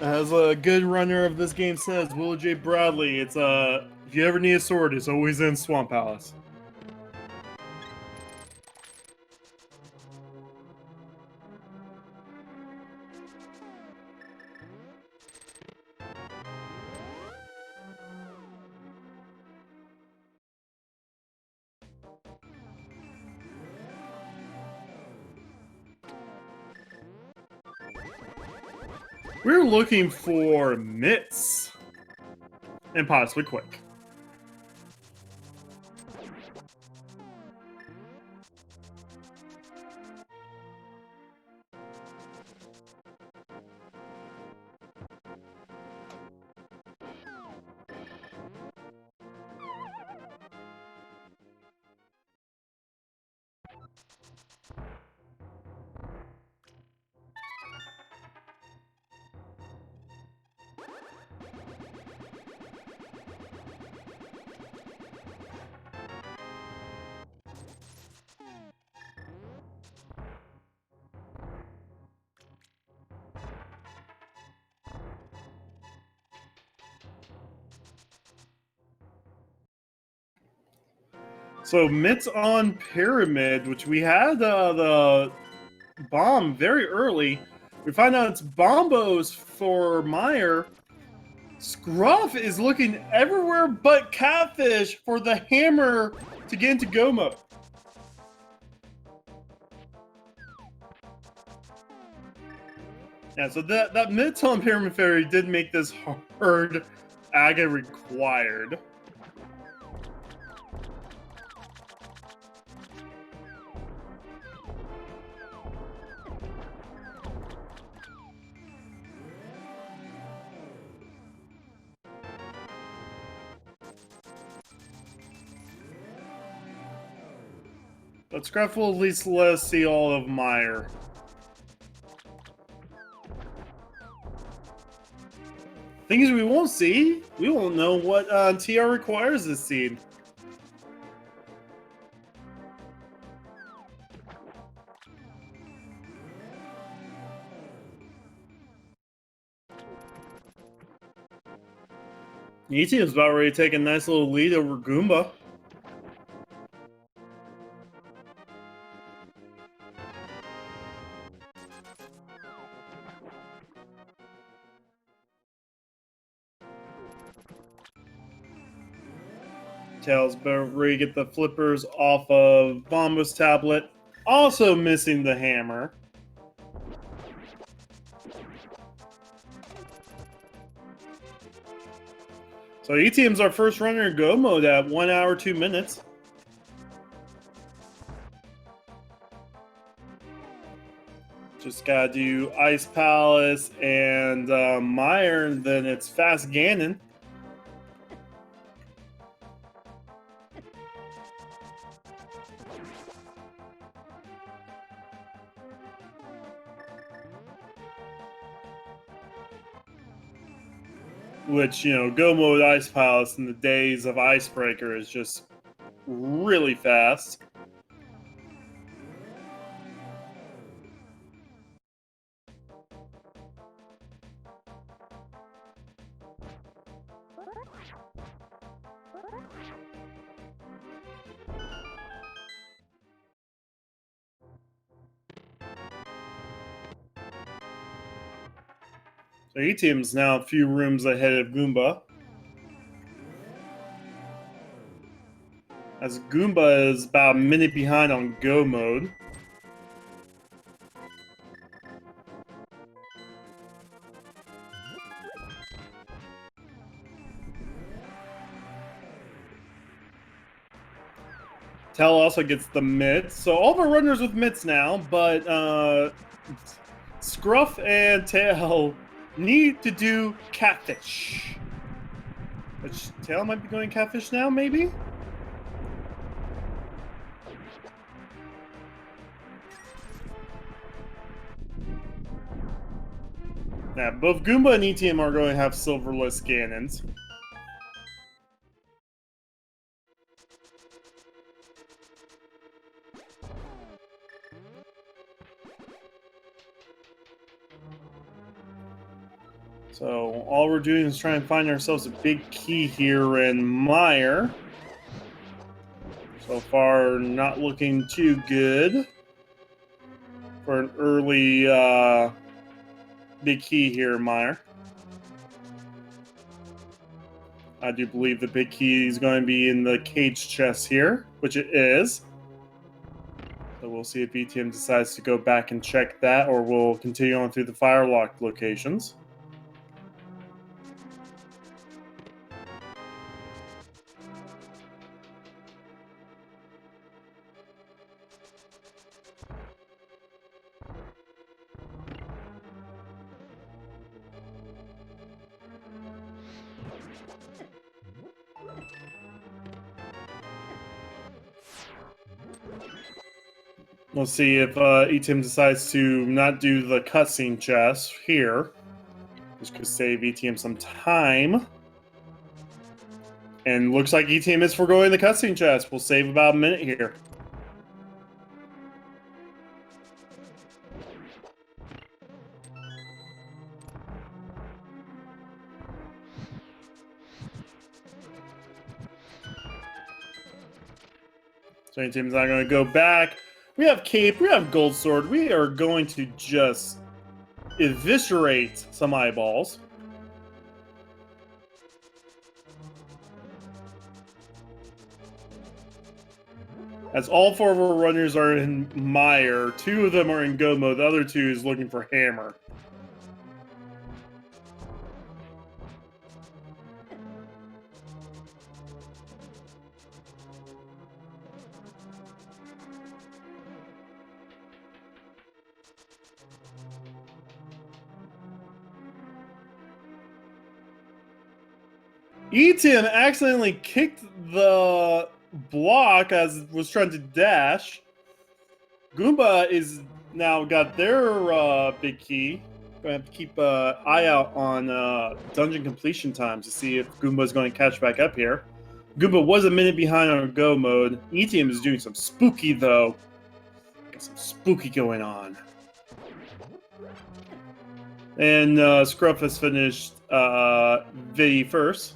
As a good runner of this game says, Will J. Bradley, it's if you ever need a sword, it's always in Swamp Palace. We're looking for mitts and possibly quick. So mitts on Pyramid, which we had the bomb very early. We find out it's bombos for Meyer. Scruff is looking everywhere but Catfish for the hammer to get into Goma. Yeah, so that mitts on Pyramid Fairy did make this hard Aga required. But Scruff will at least let us see all of Meyer. Thing is, we won't see. We won't know what TR requires this scene. ET is about ready to take a nice little lead over Goomba. Tails better ready to get the flippers off of Bombo's tablet. Also missing the hammer. So ETM's our first runner in go mode at 1 hour 2 minutes. Just gotta do Ice Palace and Meyer, and then it's Fast Ganon. Which, you know, go mode Ice Palace in the days of Icebreaker is just really fast. So E-Team's now a few rooms ahead of Goomba. As Goomba is about a minute behind on go mode. Tell also gets the mitts. So all of our runners with mitts now, but Scruff and Tail need to do catfish. Which Tail might be going catfish now, maybe? Yeah, both Goomba and ETM are going to have silverless Ganons. So all we're doing is trying to find ourselves a big key here in Mire. So far, not looking too good for an early big key here in Mire. I do believe the big key is going to be in the cage chest here, which it is. So we'll see if ETM decides to go back and check that, or we'll continue on through the firelock locations. We'll see if ETM decides to not do the cutscene chest here. This could save ETM some time. And looks like ETM is foregoing the cutscene chest. We'll save about a minute here. So ETM's not going to go back. We have Cape, we have Gold Sword. We are going to just eviscerate some eyeballs. As all four of our runners are in Mire, two of them are in Go mode, the other two is looking for Hammer. ETM accidentally kicked the block as was trying to dash. Goomba is now got their big key. Gonna have to keep an eye out on dungeon completion time to see if Goomba is going to catch back up here. Goomba was a minute behind on Go mode. ETM is doing some spooky though. Got some spooky going on. And Scruff has finished Vidi first.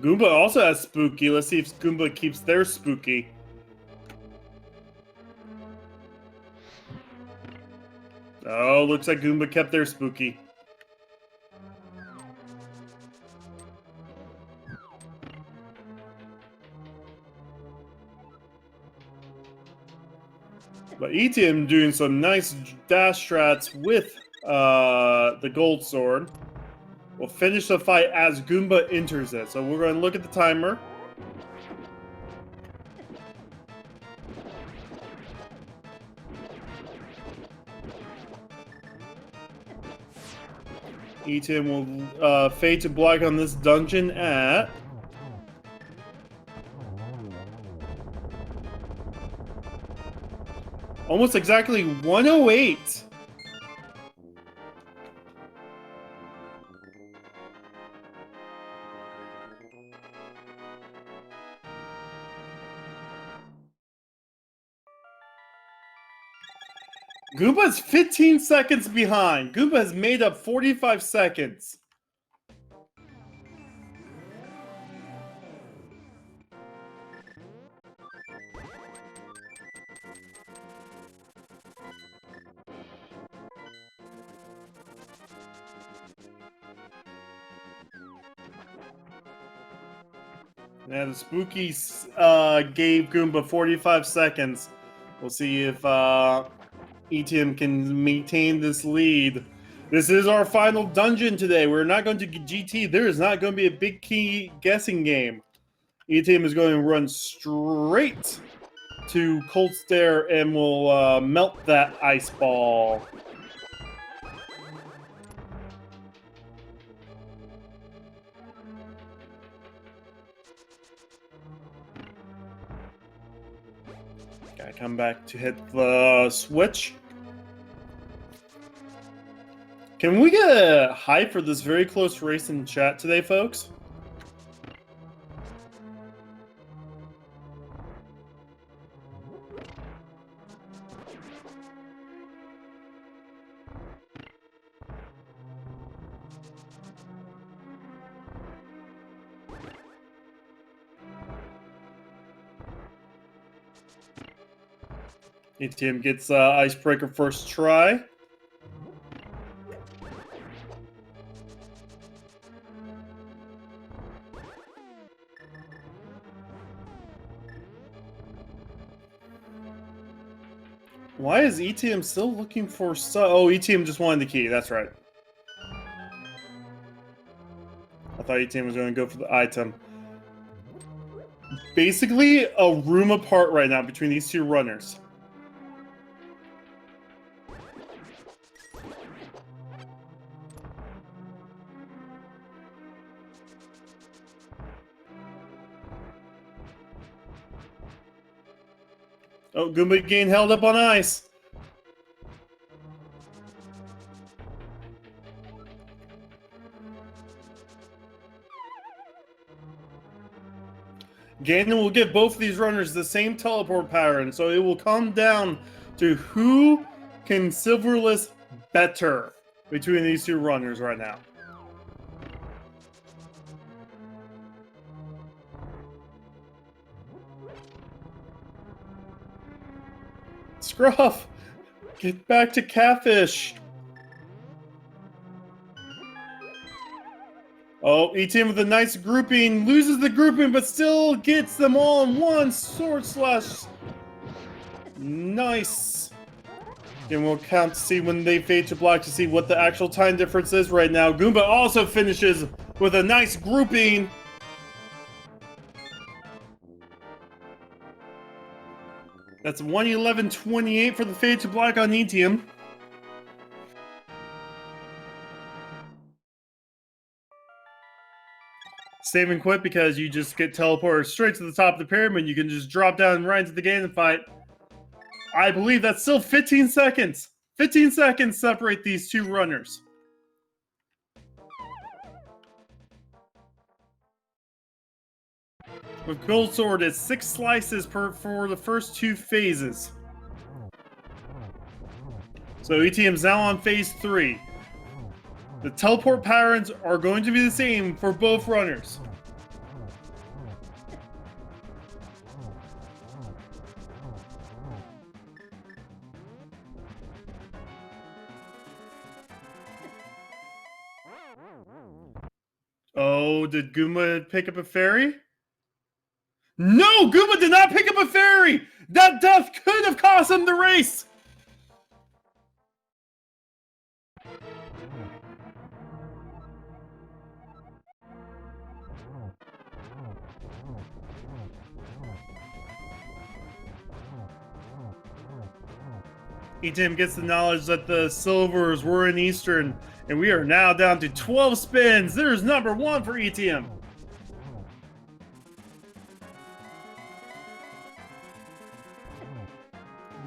Goomba also has spooky. Let's see if Goomba keeps their spooky. Oh, looks like Goomba kept their spooky. But ETM doing some nice dash strats with the gold sword. We'll finish the fight as Goomba enters it. So we're going to look at the timer. ETM will fade to black on this dungeon at almost exactly 108. Goomba's 15 seconds behind. Goomba has made up 45 seconds. Yeah, the spooky gave Goomba 45 seconds. We'll see if ETM can maintain this lead. This is our final dungeon today. We're not going to GT. There is not going to be a big key guessing game. ETM is going to run straight to Cold Stare and will melt that ice ball. Gotta come back to hit the switch. Can we get a hype for this very close race in chat today, folks? ETM gets Icebreaker first try. Why is ETM still looking for oh, ETM just wanted the key, that's right. I thought ETM was going to go for the item. Basically, a room apart right now between these two runners. Oh, Goomba getting held up on ice. Ganon will give both of these runners the same teleport pattern, so it will come down to who can silverless better between these two runners right now. Scruff! Get back to Catfish! Oh, ETM with a nice grouping, loses the grouping, but still gets them all in one sword slash. Nice. And we'll count to see when they fade to black to see what the actual time difference is right now. Goomba also finishes with a nice grouping. That's 1:11:28 for the fade to black on ETM. Save and quit because you just get teleported straight to the top of the pyramid. You can just drop down right into the Ganon fight. I believe that's still 15 seconds. 15 seconds separate these two runners. With Gold Sword, it's 6 slices for the first 2 phases. So ETM's now on phase 3. The teleport patterns are going to be the same for both runners. Oh, did Goomba pick up a fairy? No, Goomba did not pick up a fairy! That death could have cost him the race! ETM gets the knowledge that the silvers were in Eastern, and we are now down to 12 spins. There's number 1 for ETM.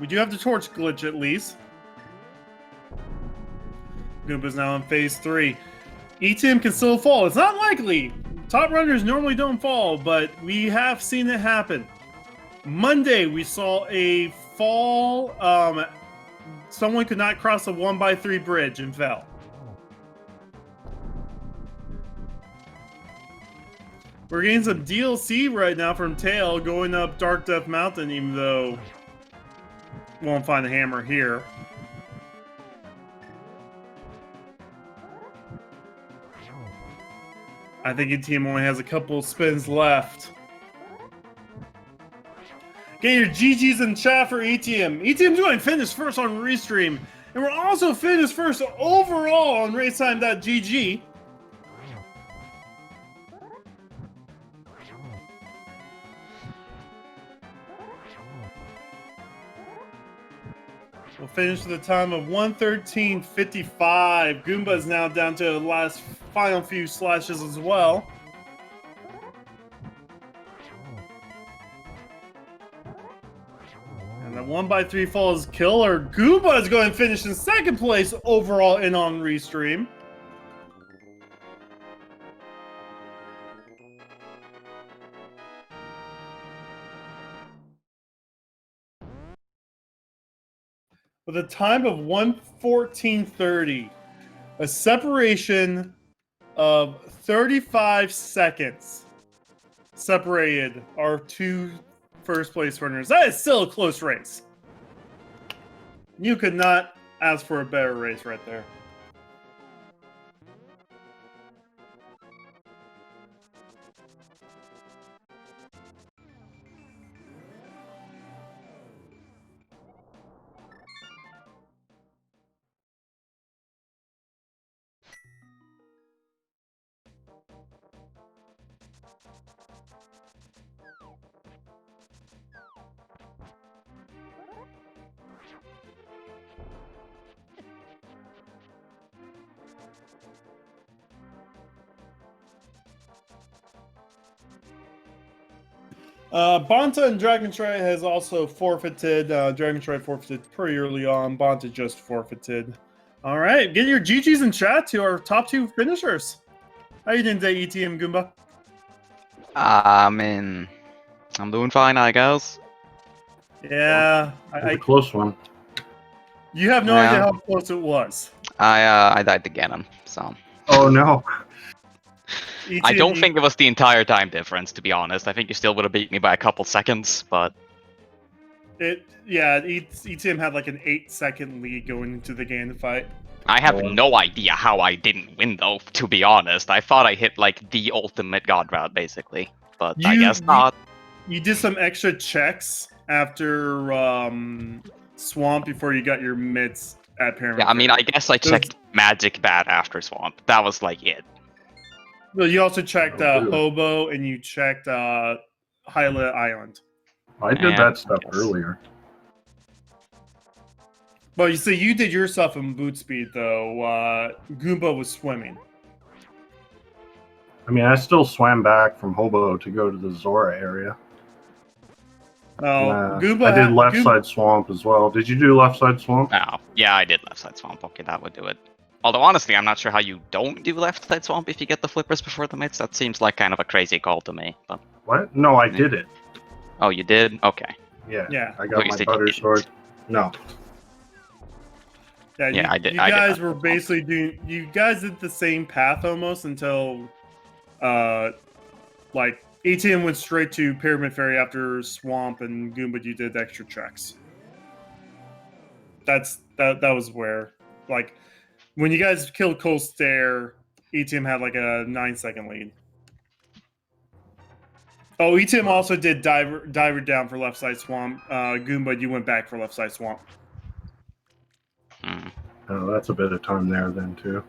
We do have the torch glitch at least. Goomba's now in phase 3. ETM can still fall. It's not likely. Top runners normally don't fall, but we have seen it happen. Monday, we saw a fall. Someone could not cross a 1x3 bridge and fell. We're getting some DLC right now from Tail going up Dark Death Mountain, even though won't find the hammer here. I think ETM only has a couple spins left. Get your GGs in chat for ETM. ETM's going to finish first on Restream. And we're also finished first overall on racetime.gg. We'll finish with a time of 1:13:55. Goomba is now down to the last final few slashes as well. And the 1x3 falls killer. Goomba is going to finish in second place overall in on Restream. With a time of 1:14:30, a separation of 35 seconds separated our two first place runners. That is still a close race. You could not ask for a better race right there. Bonta and Dragonstrike has also forfeited. Dragonstrike forfeited pretty early on. Bonta just forfeited. All right, get your GGs in chat to our top two finishers. How you doing today, ETM Goomba? I'm doing fine, I guess. Yeah, a close one. You have no idea how close it was. I died to Ganon, so. Oh no. ETM, I don't think it was the entire time difference, to be honest. I think you still would have beat me by a couple seconds, but... ETM had like an 8-second lead going into the Ganon fight. I have no idea how I didn't win, though, to be honest. I thought I hit, like, the ultimate god route, basically. But I guess not. You did some extra checks after Swamp before you got your mids at Pyramid. Yeah, I mean, I guess I checked Magic Bat after Swamp. That was, like, it. Well, you also checked Hobo, and you checked Hyla Island. I did that stuff earlier. Well, you see, you did your stuff in boot speed, though. Goomba was swimming. I mean, I still swam back from Hobo to go to the Zora area. Oh, Goomba. I did left side swamp as well. Did you do left side swamp? Oh, yeah, I did left side swamp. Okay, that would do it. Although, honestly, I'm not sure how you don't do left side swamp if you get the flippers before the mids. That seems like kind of a crazy call to me. But what? No, I did it. Oh, you did? Okay. Yeah. I got my butter sword. No. Yeah, I did. You guys were basically doing. You guys did the same path almost until, like ATM went straight to Pyramid Fairy after Swamp, and Goomba, you did extra checks. That was where, like, when you guys killed Cold Stare, ETM had like a 9-second lead. Oh, ETM also did diver down for left side swamp. Goomba, you went back for left side swamp. Oh, that's a bit of time there then too.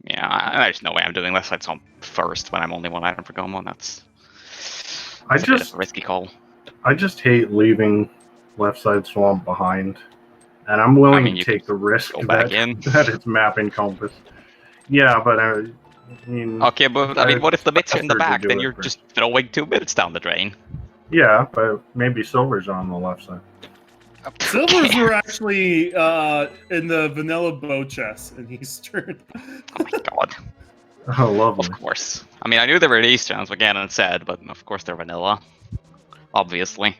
Yeah, there's no way I'm doing left side swamp first when I'm only one item for Goemon. That's a bit of a risky call. I just hate leaving left side swamp behind, and I'm willing to take the risk that it's mapping compass. Yeah, but I mean... Okay, but I mean, what if the bits are in the back? Then you're just throwing 2 minutes down the drain. Yeah, but maybe Silver's on the left side. Silvers were actually in the vanilla bow chest in Eastern. Oh my god. Oh, lovely. Of course. I mean, I knew they were in Easterns, what Ganon said, but of course they're vanilla. Obviously.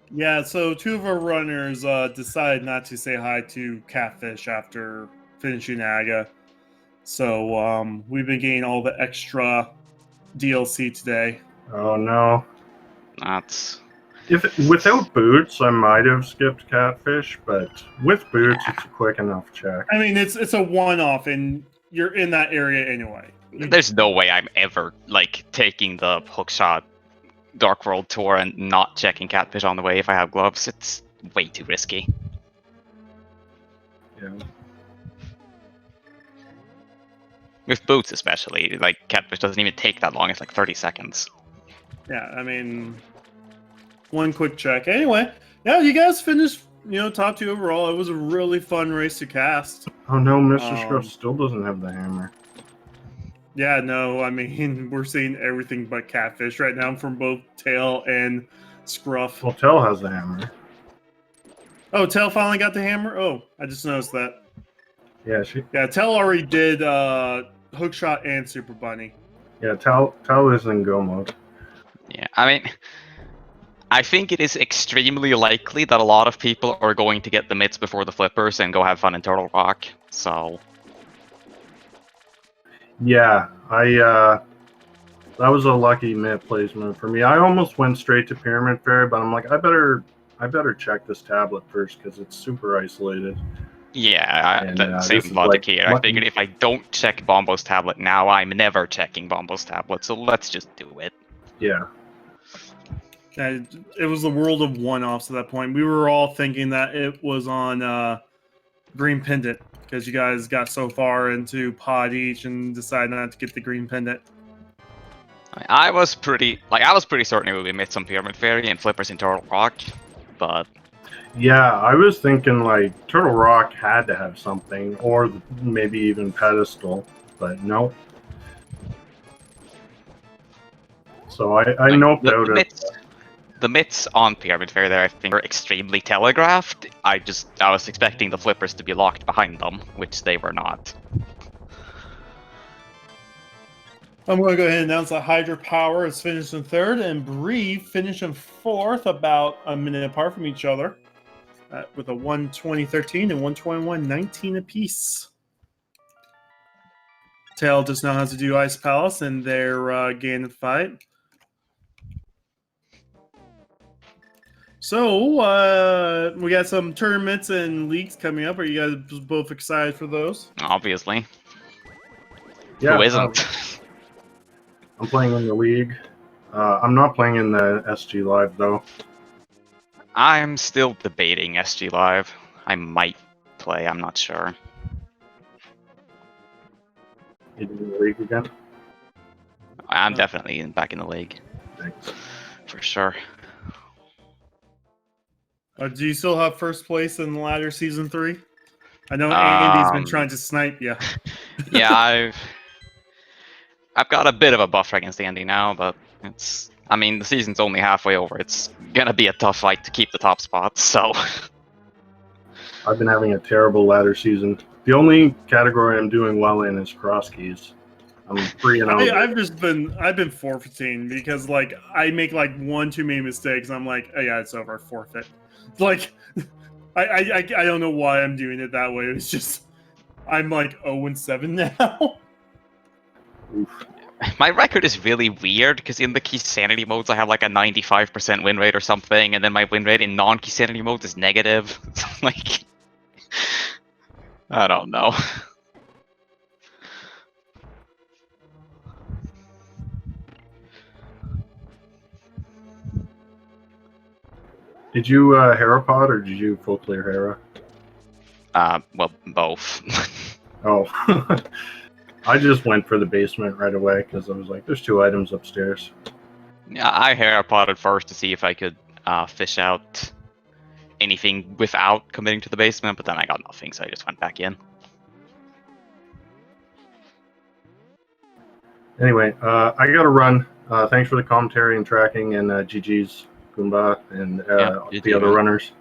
Yeah, so 2 of our runners decided not to say hi to Catfish after finishing Aga. So we've been getting all the extra DLC today. Oh no. That's... Without boots, I might have skipped Catfish, but with boots, it's a quick enough check. I mean, it's a one-off, and you're in that area anyway. There's no way I'm ever, like, taking the hookshot Dark World Tour and not checking Catfish on the way if I have gloves. It's way too risky. Yeah. With boots especially, like Catfish doesn't even take that long, it's like 30 seconds. Yeah, I mean, one quick check. Anyway, yeah, you guys finished, top 2 overall. It was a really fun race to cast. Oh no, Mr. Scruff still doesn't have the hammer. Yeah, no, I mean, we're seeing everything but Catfish right now from both Tail and Scruff. Well, Tail has the hammer. Oh, Tail finally got the hammer? Oh, I just noticed that. Yeah, Tail already did Hookshot and Super Bunny. Yeah, Tail is in go mode. Yeah, I mean, I think it is extremely likely that a lot of people are going to get the mitts before the flippers and go have fun in Turtle Rock, so... Yeah, that was a lucky mitt placement for me. I almost went straight to Pyramid Fairy, but I'm like, I better check this tablet first because it's super isolated. Yeah, same logic here. I figured if I don't check Bombo's tablet now, I'm never checking Bombo's tablet, so let's just do it. Yeah. It was the world of one-offs at that point. We were all thinking that it was on Green Pendant because you guys got so far into Pod each and decided not to get the Green Pendant. I was pretty certain it would be mitts on Pyramid Fairy and flippers in Turtle Rock, but... Yeah, I was thinking like Turtle Rock had to have something, or maybe even Pedestal, but no. So I noped out it. The mitts on Pyramid Fairy there, I think, are extremely telegraphed. I was expecting the flippers to be locked behind them, which they were not. I'm going to go ahead and announce that Hydropower is finished in 3rd and Bree finished in 4th, about a minute apart from each other, with a 120.13 and 121.19 apiece. Tail just now has to do Ice Palace in their Ganon fight. So, we got some tournaments and leagues coming up. Are you guys both excited for those? Obviously. Yeah, who isn't? I'm playing in the league. I'm not playing in the SG Live, though. I'm still debating SG Live. I might play, I'm not sure. You in the league again? I'm definitely back in the league. Thanks. For sure. Do you still have first place in the ladder season 3? I know Andy's been trying to snipe you. Yeah, I've got a bit of a buffer against Andy now, but I mean, the season's only halfway over. It's gonna be a tough fight to keep the top spot, so... I've been having a terrible ladder season. The only category I'm doing well in is cross keys. I'm 3-0. I've been forfeiting because like I make like one too many mistakes. And I'm like, oh yeah, it's over, forfeit. Like, I don't know why I'm doing it that way. It's just I'm like 0-7 now. Oof. My record is really weird because in the key sanity modes I have like a 95% win rate or something, and then my win rate in non-key sanity modes is negative. Like, I don't know. Did you Herapod or did you full clear Hera? Well, both. Oh. I just went for the basement right away because I was like, there's 2 items upstairs. Yeah, I Herapoded first to see if I could fish out anything without committing to the basement, but then I got nothing, so I just went back in. Anyway, I gotta run. Thanks for the commentary and tracking, and GG's, Goomba, and the other runners.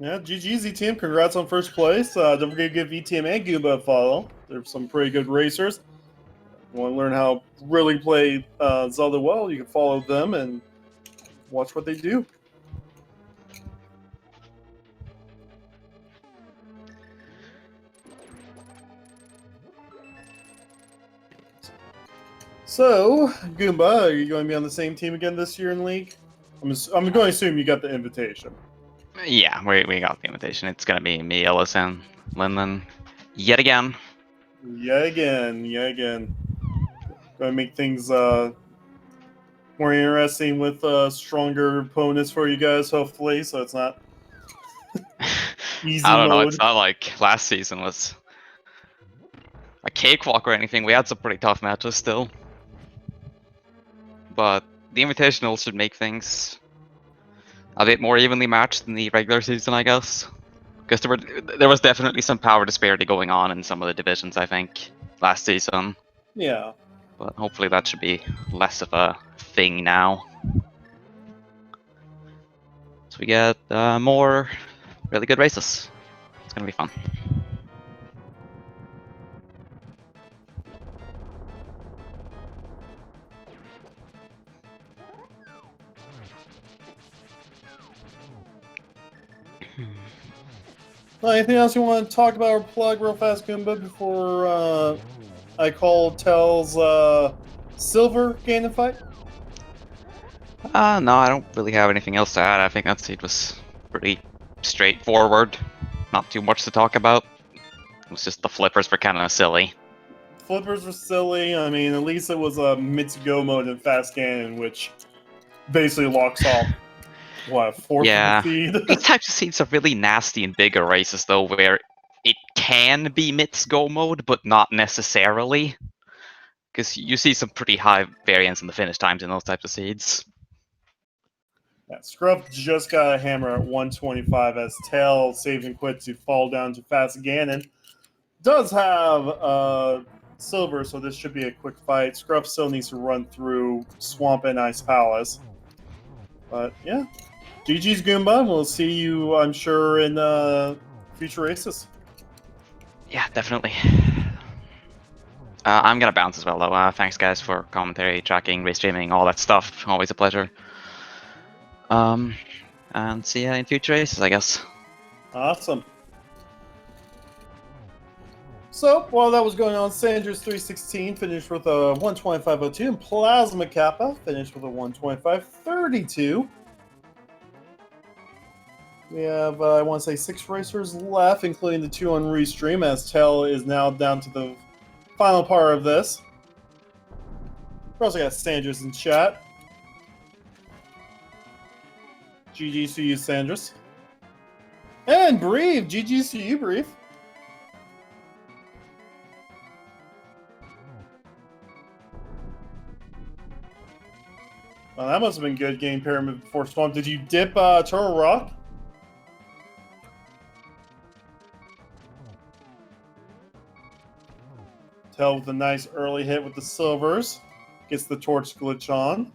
Yeah, GG's ETM. Congrats on first place. Don't forget to give ETM and Goomba a follow. They're some pretty good racers. If you want to learn how to really play Zelda well, you can follow them and watch what they do. So, Goomba, are you going to be on the same team again this year in League? I'm going to assume you got the invitation. Yeah, we got the invitation. It's going to be me, Ellis, and Lindman. Yet again. Yet again. Going to make things more interesting with stronger opponents for you guys, hopefully, so it's not easy I don't know, mode. it's not like last season was a cakewalk or anything. We had some pretty tough matches still. But the Invitational should make things a bit more evenly matched than the regular season, I guess. Because there was definitely some power disparity going on in some of the divisions, I think, last season. Yeah. But hopefully that should be less of a thing now. So we get more really good races. It's gonna be fun. Well, anything else you want to talk about or plug real fast, Goomba, before I call Tel's Silver Ganon fight? No, I don't really have anything else to add. I think that seed was pretty straightforward. Not too much to talk about. It was just the flippers were kind of silly. Flippers were silly. I mean, at least it was a mid-to-go mode in Fast Ganon, which basically locks off, what, a fourth Yeah. of the feed? These types of seeds are really nasty in bigger races, though, where it can be Myth's Go mode, but not necessarily. Because you see some pretty high variance in the finish times in those types of seeds. Yeah, Scruff just got a hammer at 125 as Tail saves and quits to fall down to Fast Ganon. Does have Silver, so this should be a quick fight. Scruff still needs to run through Swamp and Ice Palace. But yeah, GG's Goomba. We'll see you, I'm sure, in future races. Yeah, definitely. I'm gonna bounce as well, though. Thanks, guys, for commentary, tracking, restreaming, all that stuff. Always a pleasure. And see you in future races, I guess. Awesome. So, while that was going on, Sandra's 316 finished with a 125.02, and Plasma Kappa finished with a 125.32. We have, I want to say, 6 racers left, including the 2 on Restream, as Tell is now down to the final part of this. We also got Sandra's in chat. GG's to you, Sandra's. And Brief! GG's to you, Brief. Well, that must have been good getting Pyramid before Swamp. Did you dip Turtle Rock? Tell with a nice early hit with the silvers. Gets the torch glitch on.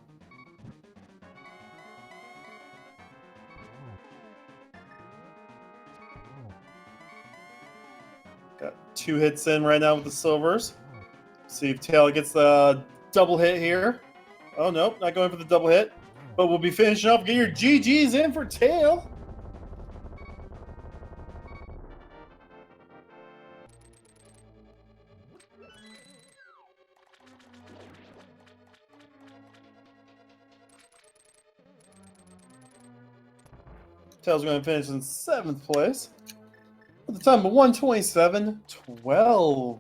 Got 2 hits in right now with the silvers. See if Tail gets the double hit here. Oh, nope, not going for the double hit. But we'll be finishing up. Get your GGs in for Tail. Tail's going to finish in 7th place. At the time of 127.12.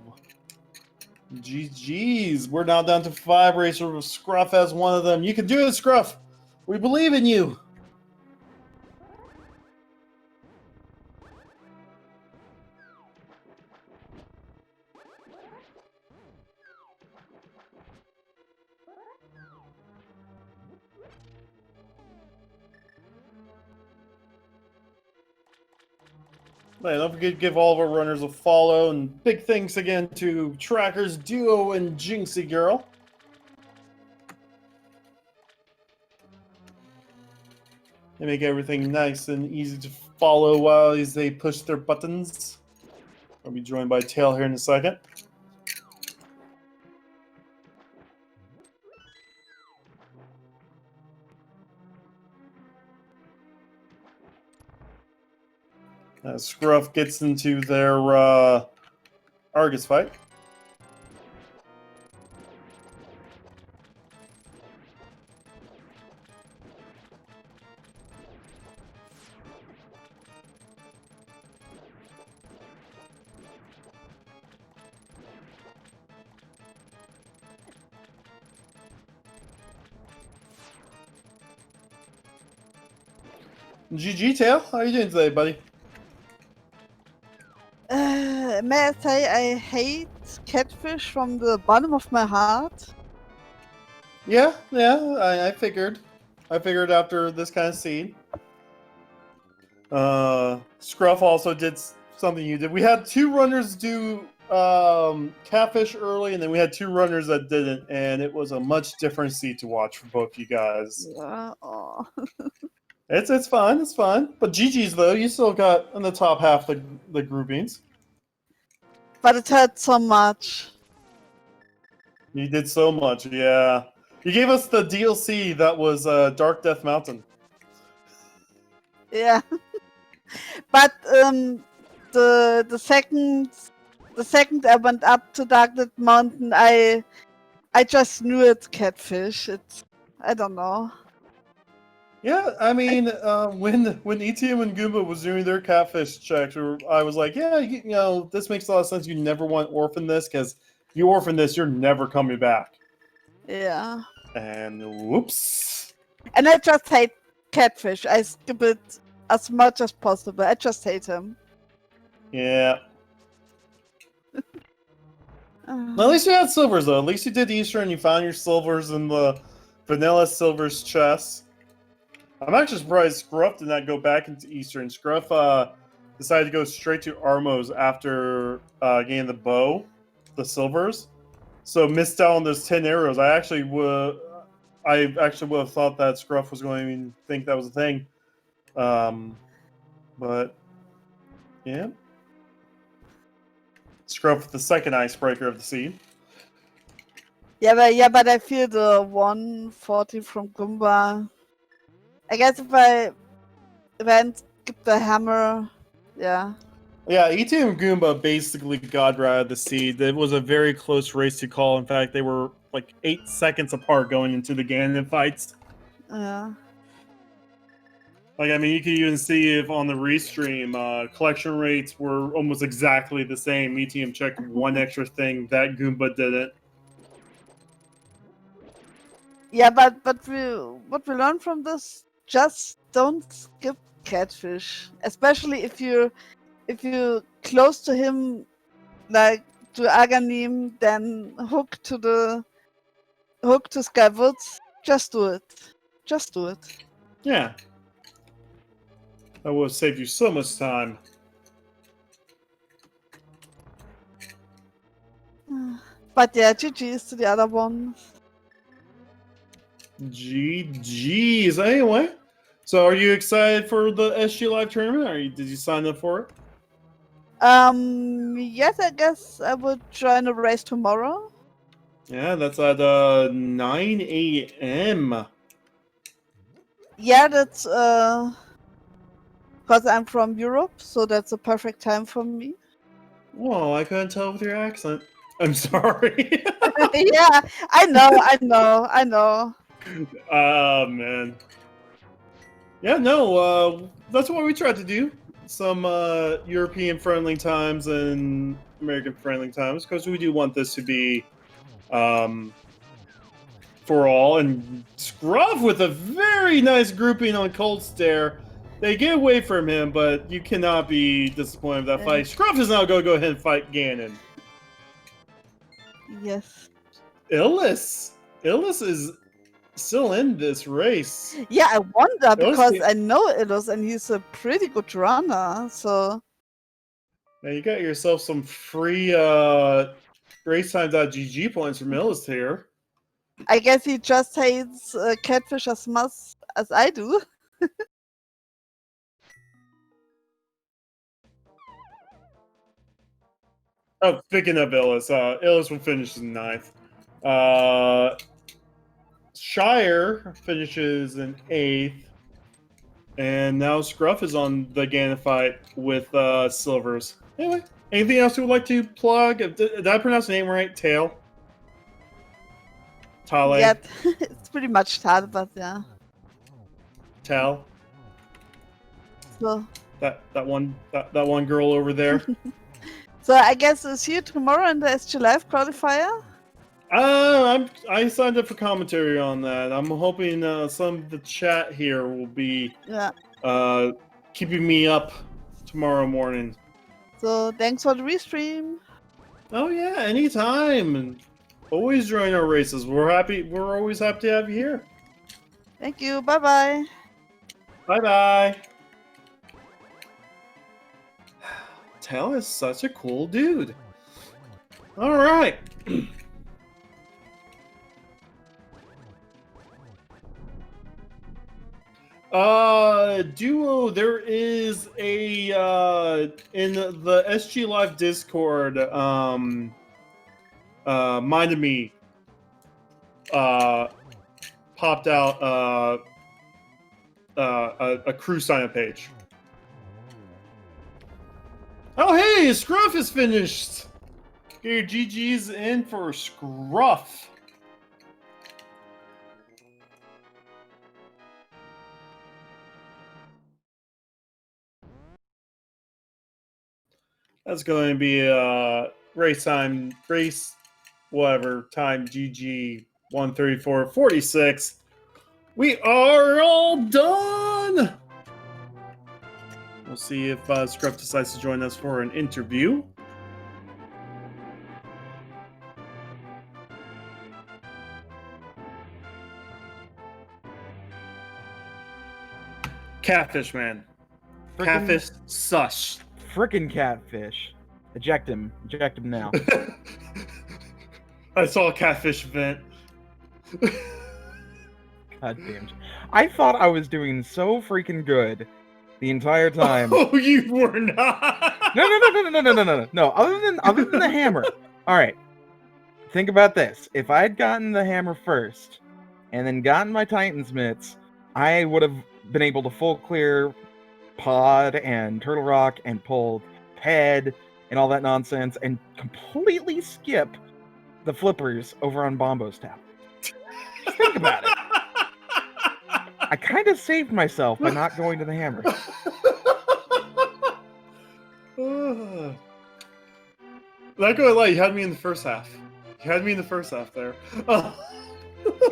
GG's. We're now down to 5 racers with Scruff as one of them. You can do it, Scruff. We believe in you. Hey, don't forget to give all of our runners a follow, and big thanks again to Trackers, Duo, and Jinxie Girl. They make everything nice and easy to follow while they push their buttons. I'll be joined by Tail here in a second. Scruff gets into their Argus fight. GG Tail, how are you doing today, buddy? May I say I hate catfish from the bottom of my heart? Yeah, I figured. I figured after this kind of scene. Scruff also did something you did. We had 2 runners do catfish early, and then we had 2 runners that didn't, and it was a much different scene to watch for both you guys. Yeah. Oh. It's fun, it's fun. But GG's though, you still got in the top half the groupings. But it hurt so much. You did so much, yeah. You gave us the DLC that was Dark Death Mountain. Yeah. But the second I went up to Dark Death Mountain, I just knew it's catfish. I don't know. Yeah, I mean, when ETM and Goomba was doing their catfish checks, I was like, yeah, you know, this makes a lot of sense. You never want to orphan this, because if you orphan this, you're never coming back. Yeah. And whoops. And I just hate catfish. I skip it as much as possible. I just hate him. Yeah. Well, at least you had silvers, though. At least you did Easter and you found your silvers in the vanilla silvers chest. I'm actually surprised Scruff did not go back into Eastern. Scruff decided to go straight to Armos after getting the bow, the silvers. So missed out on those 10 arrows. I actually would have thought that Scruff was going to think that was a thing. But yeah. Scruff, the second icebreaker of the scene. Yeah, but I feel the 140 from Goomba. I guess if I hadn't skipped the hammer, yeah. Yeah, ET and Goomba basically got rid of the seed. It was a very close race to call. In fact, they were like 8 seconds apart going into the Ganon fights. Yeah. Like, I mean, you could even see if on the restream, collection rates were almost exactly the same. ETM checked one extra thing that Goomba didn't. Yeah, but what we learned from this, just don't skip catfish. Especially if you're close to him, like to Aghanim, then hook to Skywoods. Just do it. Just do it. Yeah. That would have saved you so much time. But yeah, GG's to the other one. GG's. Anyway, so are you excited for the SG Live tournament? Did you sign up for it? Yes, I guess I would join a race tomorrow. Yeah, that's at 9 a.m. Yeah, that's because I'm from Europe, so that's a perfect time for me. Whoa, I couldn't tell with your accent. I'm sorry. Yeah, I know. Oh, man. Yeah, no, that's what we tried to do. Some European-friendly times and American-friendly times, because we do want this to be for all. And Scruff with a very nice grouping on Cold Stare. They get away from him, but you cannot be disappointed with that fight. Scruff is now going to go ahead and fight Ganon. Yes. Illis is still in this race. Yeah, I wonder because I know Illis and he's a pretty good runner. So now you got yourself some free racetime.gg points from Illis here. I guess he just hates catfish as much as I do. Oh, speaking of Illis, Illis will finish in 9th. Shire finishes in 8th. And now Scruff is on the Ganon fight with Silvers. Anyway, anything else you would like to plug? Did I pronounce the name right? Tail? Tale? Yeah, it's pretty much Tal, but yeah. Tal? So That one girl over there? So I guess see you tomorrow in the SG Live qualifier. I signed up for commentary on that. I'm hoping some of the chat here will be keeping me up tomorrow morning. So thanks for the restream. Oh yeah, anytime. And always join our races. We're always happy to have you here. Thank you. Bye bye. Bye bye. Tail is such a cool dude. All right. Duo, there is a in the SG Live Discord, Mind of Me popped out a crew sign up page. Oh hey, Scruff is finished. Get your GG's in for Scruff. That's going to be race whatever time GG 134.46. We are all done. We'll see if Scruff decides to join us for an interview. Catfish, man. Catfish sush. Frickin' catfish. Eject him. Eject him now. I saw a catfish vent. God damn. I thought I was doing so freaking good the entire time. Oh, you were not. No. Other than the hammer. All right. Think about this. If I had gotten the hammer first, and then gotten my Titan's mitts, I would have been able to full clear Pod and Turtle Rock and pull head and all that nonsense and completely skip the flippers over on Bombo's Tower. Just think about it. I kind of saved myself by not going to the hammer. Not gonna lie, you had me in the first half. You had me in the first half there.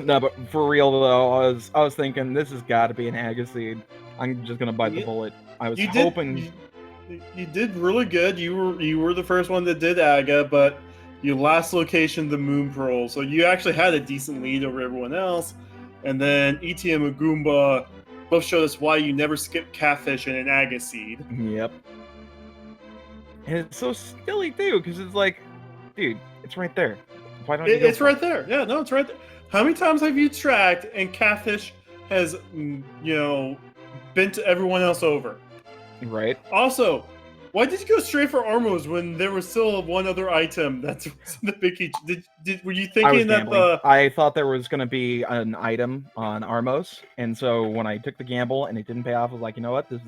No, but for real though, I was thinking this has got to be an Agaseed. I'm just gonna bite the bullet. I was hoping. You did really good. You were the first one that did Aga, but you last location the Moon Pearl, so you actually had a decent lead over everyone else. And then ETM and Goomba both showed us why you never skip Catfish and an Agaseed. Yep. And it's so silly too, because it's like, dude, it's right there. Why don't you? It's right there. Yeah, no, it's right there. How many times have you tracked and Catfish has, bent everyone else over? Right. Also, why did you go straight for Armos when there was still one other item that's the biggie? Were you thinking that I thought there was going to be an item on Armos, and so when I took the gamble and it didn't pay off, I was like, you know what? This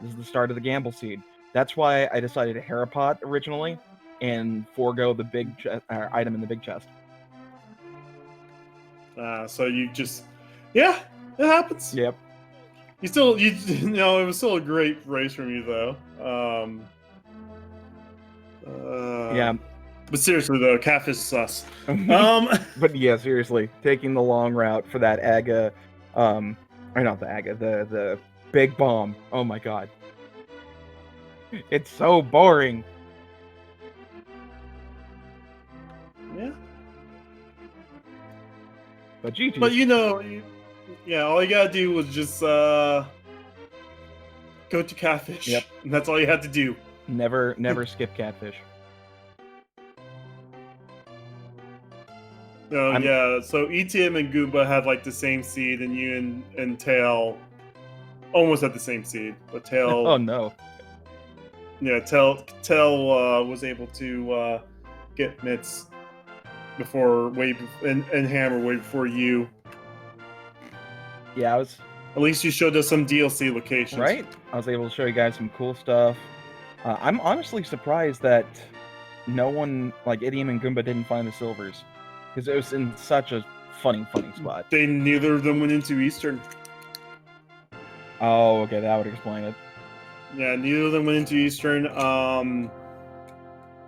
is the start of the gamble seed. That's why I decided to Harapot originally and forego the big item in the big chest. So you just, yeah, it happens. Yep. It was still a great race from you though. Yeah. But seriously though, Catfish sus. But yeah, seriously, taking the long route for that Aga, or not the Aga, the big bomb. Oh my god. It's so boring. Yeah. But GG. But all you gotta do was just go to Catfish. Yep. And that's all you had to do. Never skip Catfish. No, yeah. So ETM and Goomba had like the same seed, and you and Tail almost had the same seed, but Tail. Oh no. Yeah, Tail was able to get mitts and Hammer way before you. Yeah, I was. At least you showed us some DLC locations. Right? I was able to show you guys some cool stuff. I'm honestly surprised that no one, like Idiom and Goomba, didn't find the silvers. Because it was in such a funny spot. Neither of them went into Eastern. Oh, okay, that would explain it. Yeah, neither of them went into Eastern.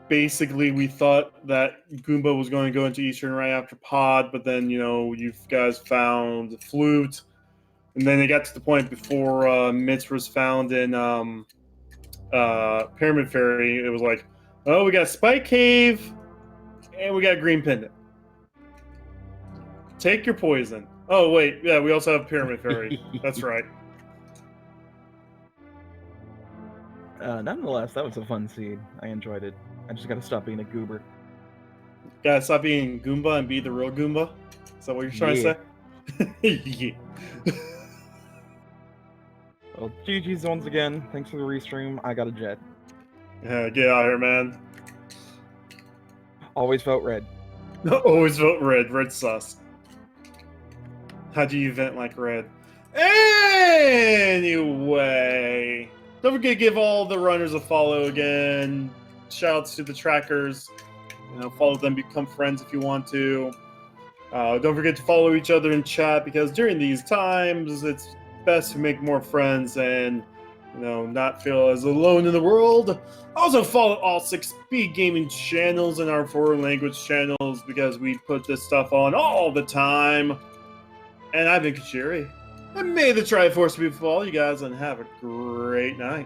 Basically, we thought that Goomba was going to go into Eastern right after Pod, but then, you guys found the Flute. And then they got to the point before Mitch was found in Pyramid Fairy. It was like, oh, we got Spike Cave, and we got Green Pendant. Take your poison. Oh, wait. Yeah, we also have Pyramid Fairy. That's right. Nonetheless, that was a fun seed. I enjoyed it. I just gotta stop being a goober. Gotta stop being Goomba and be the real Goomba? Is that what you're trying to say? Yeah. Well, GG's once again. Thanks for the restream. I got a jet. Yeah, get out of here, man. Always vote red. Always vote red. Red sus. How do you vent like red? Anyway, don't forget to give all the runners a follow again. Shoutouts to the trackers. Follow them, become friends if you want to. Don't forget to follow each other in chat, because during these times, it's best to make more friends and not feel as alone in the world. Also follow all 6 Speed Gaming channels and our foreign language channels, because we put this stuff on all the time. And I've been Kachiri. And may the Triforce be with all you guys, and have a great night.